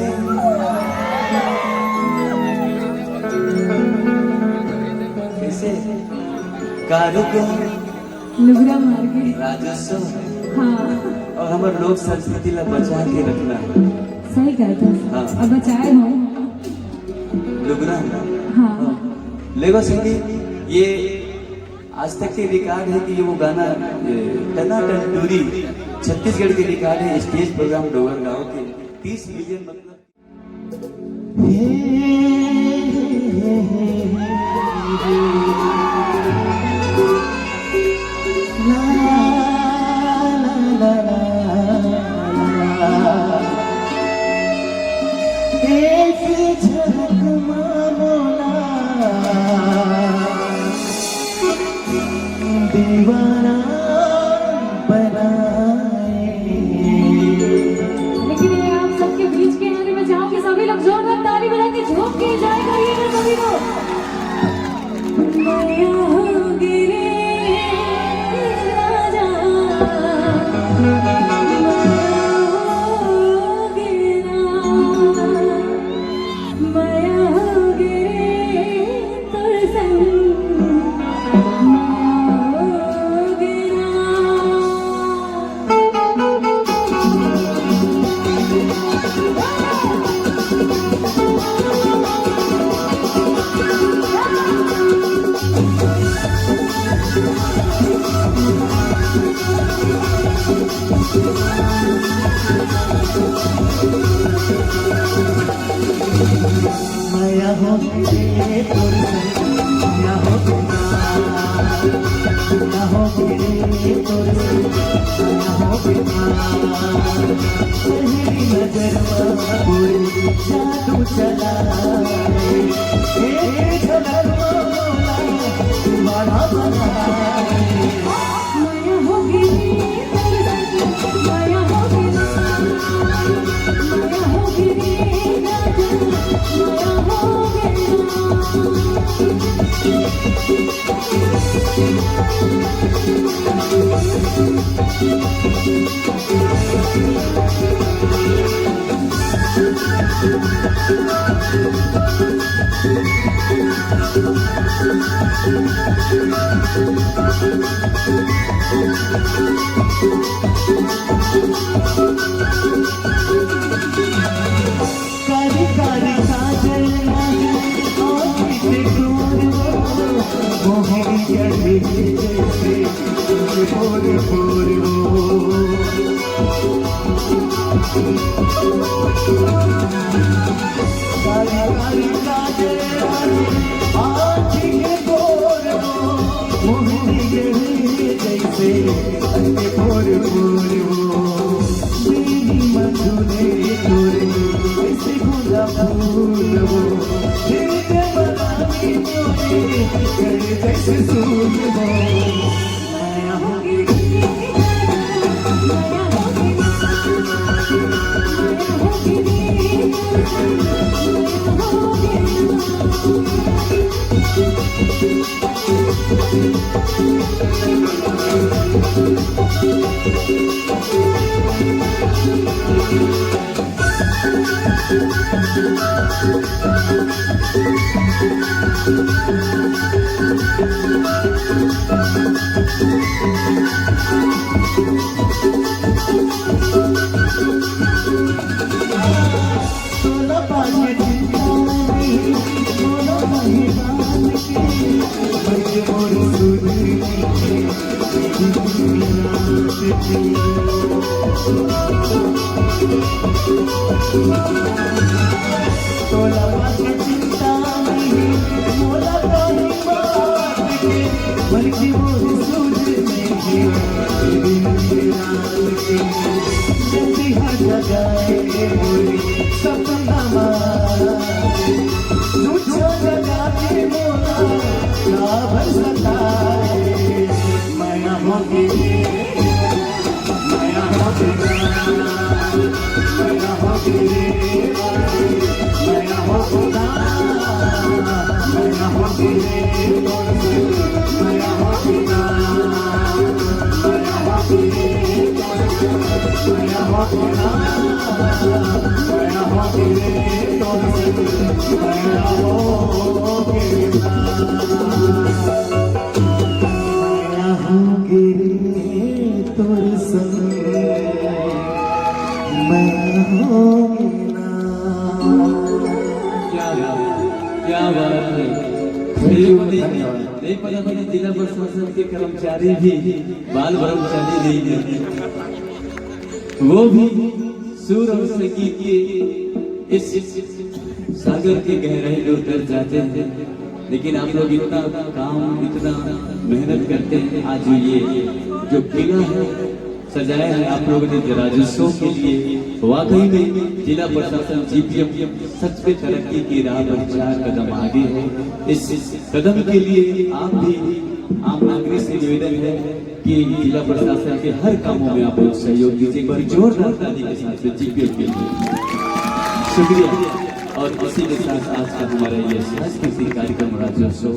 कैसे कारीगर लुगरा मार के राजस्व हाँ और हमारे लोक संस्कृति ला बचा के रखना। सही कहते हाँ। अब बचाए हो लुगरा हाँ लेगो सिंधी ये आज तक के रिकॉर्ड है कि ये वो गाना टना टन टूरी छत्तीसगढ़ के रिकॉर्ड है स्टेज प्रोग्राम डोगर गाँव के 30 मिलियन मतलब दीवाना बनाए। लेकिन ये आप सबके बीच के आने में चाहूंगी सभी लोग जोरदार ताली बजा के झूम के जाए करिएगा सभी लोग। माया होगी रे राजा, माया होगी रे तोर संग, माया हो रे तोर संग, माया हो बिना, माया हो रे तोर संग, माया हो बिना। पहली नजर में कोई जादू चला रे, एक झलक मोला दीवाना बनाए। माया होगी रे तोर संग, माया होगी ना, माया होगी रे राजा, माया होगी कारी कारी काजल आँखों से दूर वो मोहिनी जड़ी जैसे बोर बोर वो। कारी कारी काजल आँखों से बोर वो मोहिनी जड़ी जैसे बोर बोर वो। मेरी मधुरे तोरे ऐसे गुला फूल वो, दिल के बनानी तोरे कर जैसे सूल वो। माया होगी रे राजा, माया होगी ना, माया होगी रे तोर संग, माया होगी सोना पाके चिंतानी सोना पाही बात के बड़े मोर सुनी के रात की। सोना पाके चिंतानी मोला पाही बात के बड़े मोर सुनी के रात की। जल्दी हट जाए मोरी सपना मारे, तुझो जगा के मोला ना भर सताए। माया होगी माया होगी माया होगी माया होगी माया होगी माया होगी माया होगी मैं होगी ना, मैं होगी रे तोर संग, मैं होगी ना, मैं होगी रे तोर संग, मैं होगी ना। क्या बात है। नहीं पता मैंने जिला प्रशासन के कर्मचारी भी बाल ब्रह्मचारी नहीं है, वो भी सुर और संगीत के इस सागर के गहराई में उतर जाते हैं। लेकिन आप लोग इतना काम इतना मेहनत करते हैं। आज ये जो किला है सजाया है आप लोगों ने राजस्व के लिए, वाकई में जिला प्रशासन जीपीएम सच में तरक्की की राह पर 4 कदम आगे है। इस कदम के लिए आप भी आम नागरिक से निवेदन है कि जिला प्रशासन के हर कामों में आप लोग सहयोग दीजिए। एक बार जोरदार ताली के साथ जीपीएम के लिए शुक्रिया। और इसी के साथ आज का हमारा ये सांस्कृतिक कार्यक्रम राज्योत्सव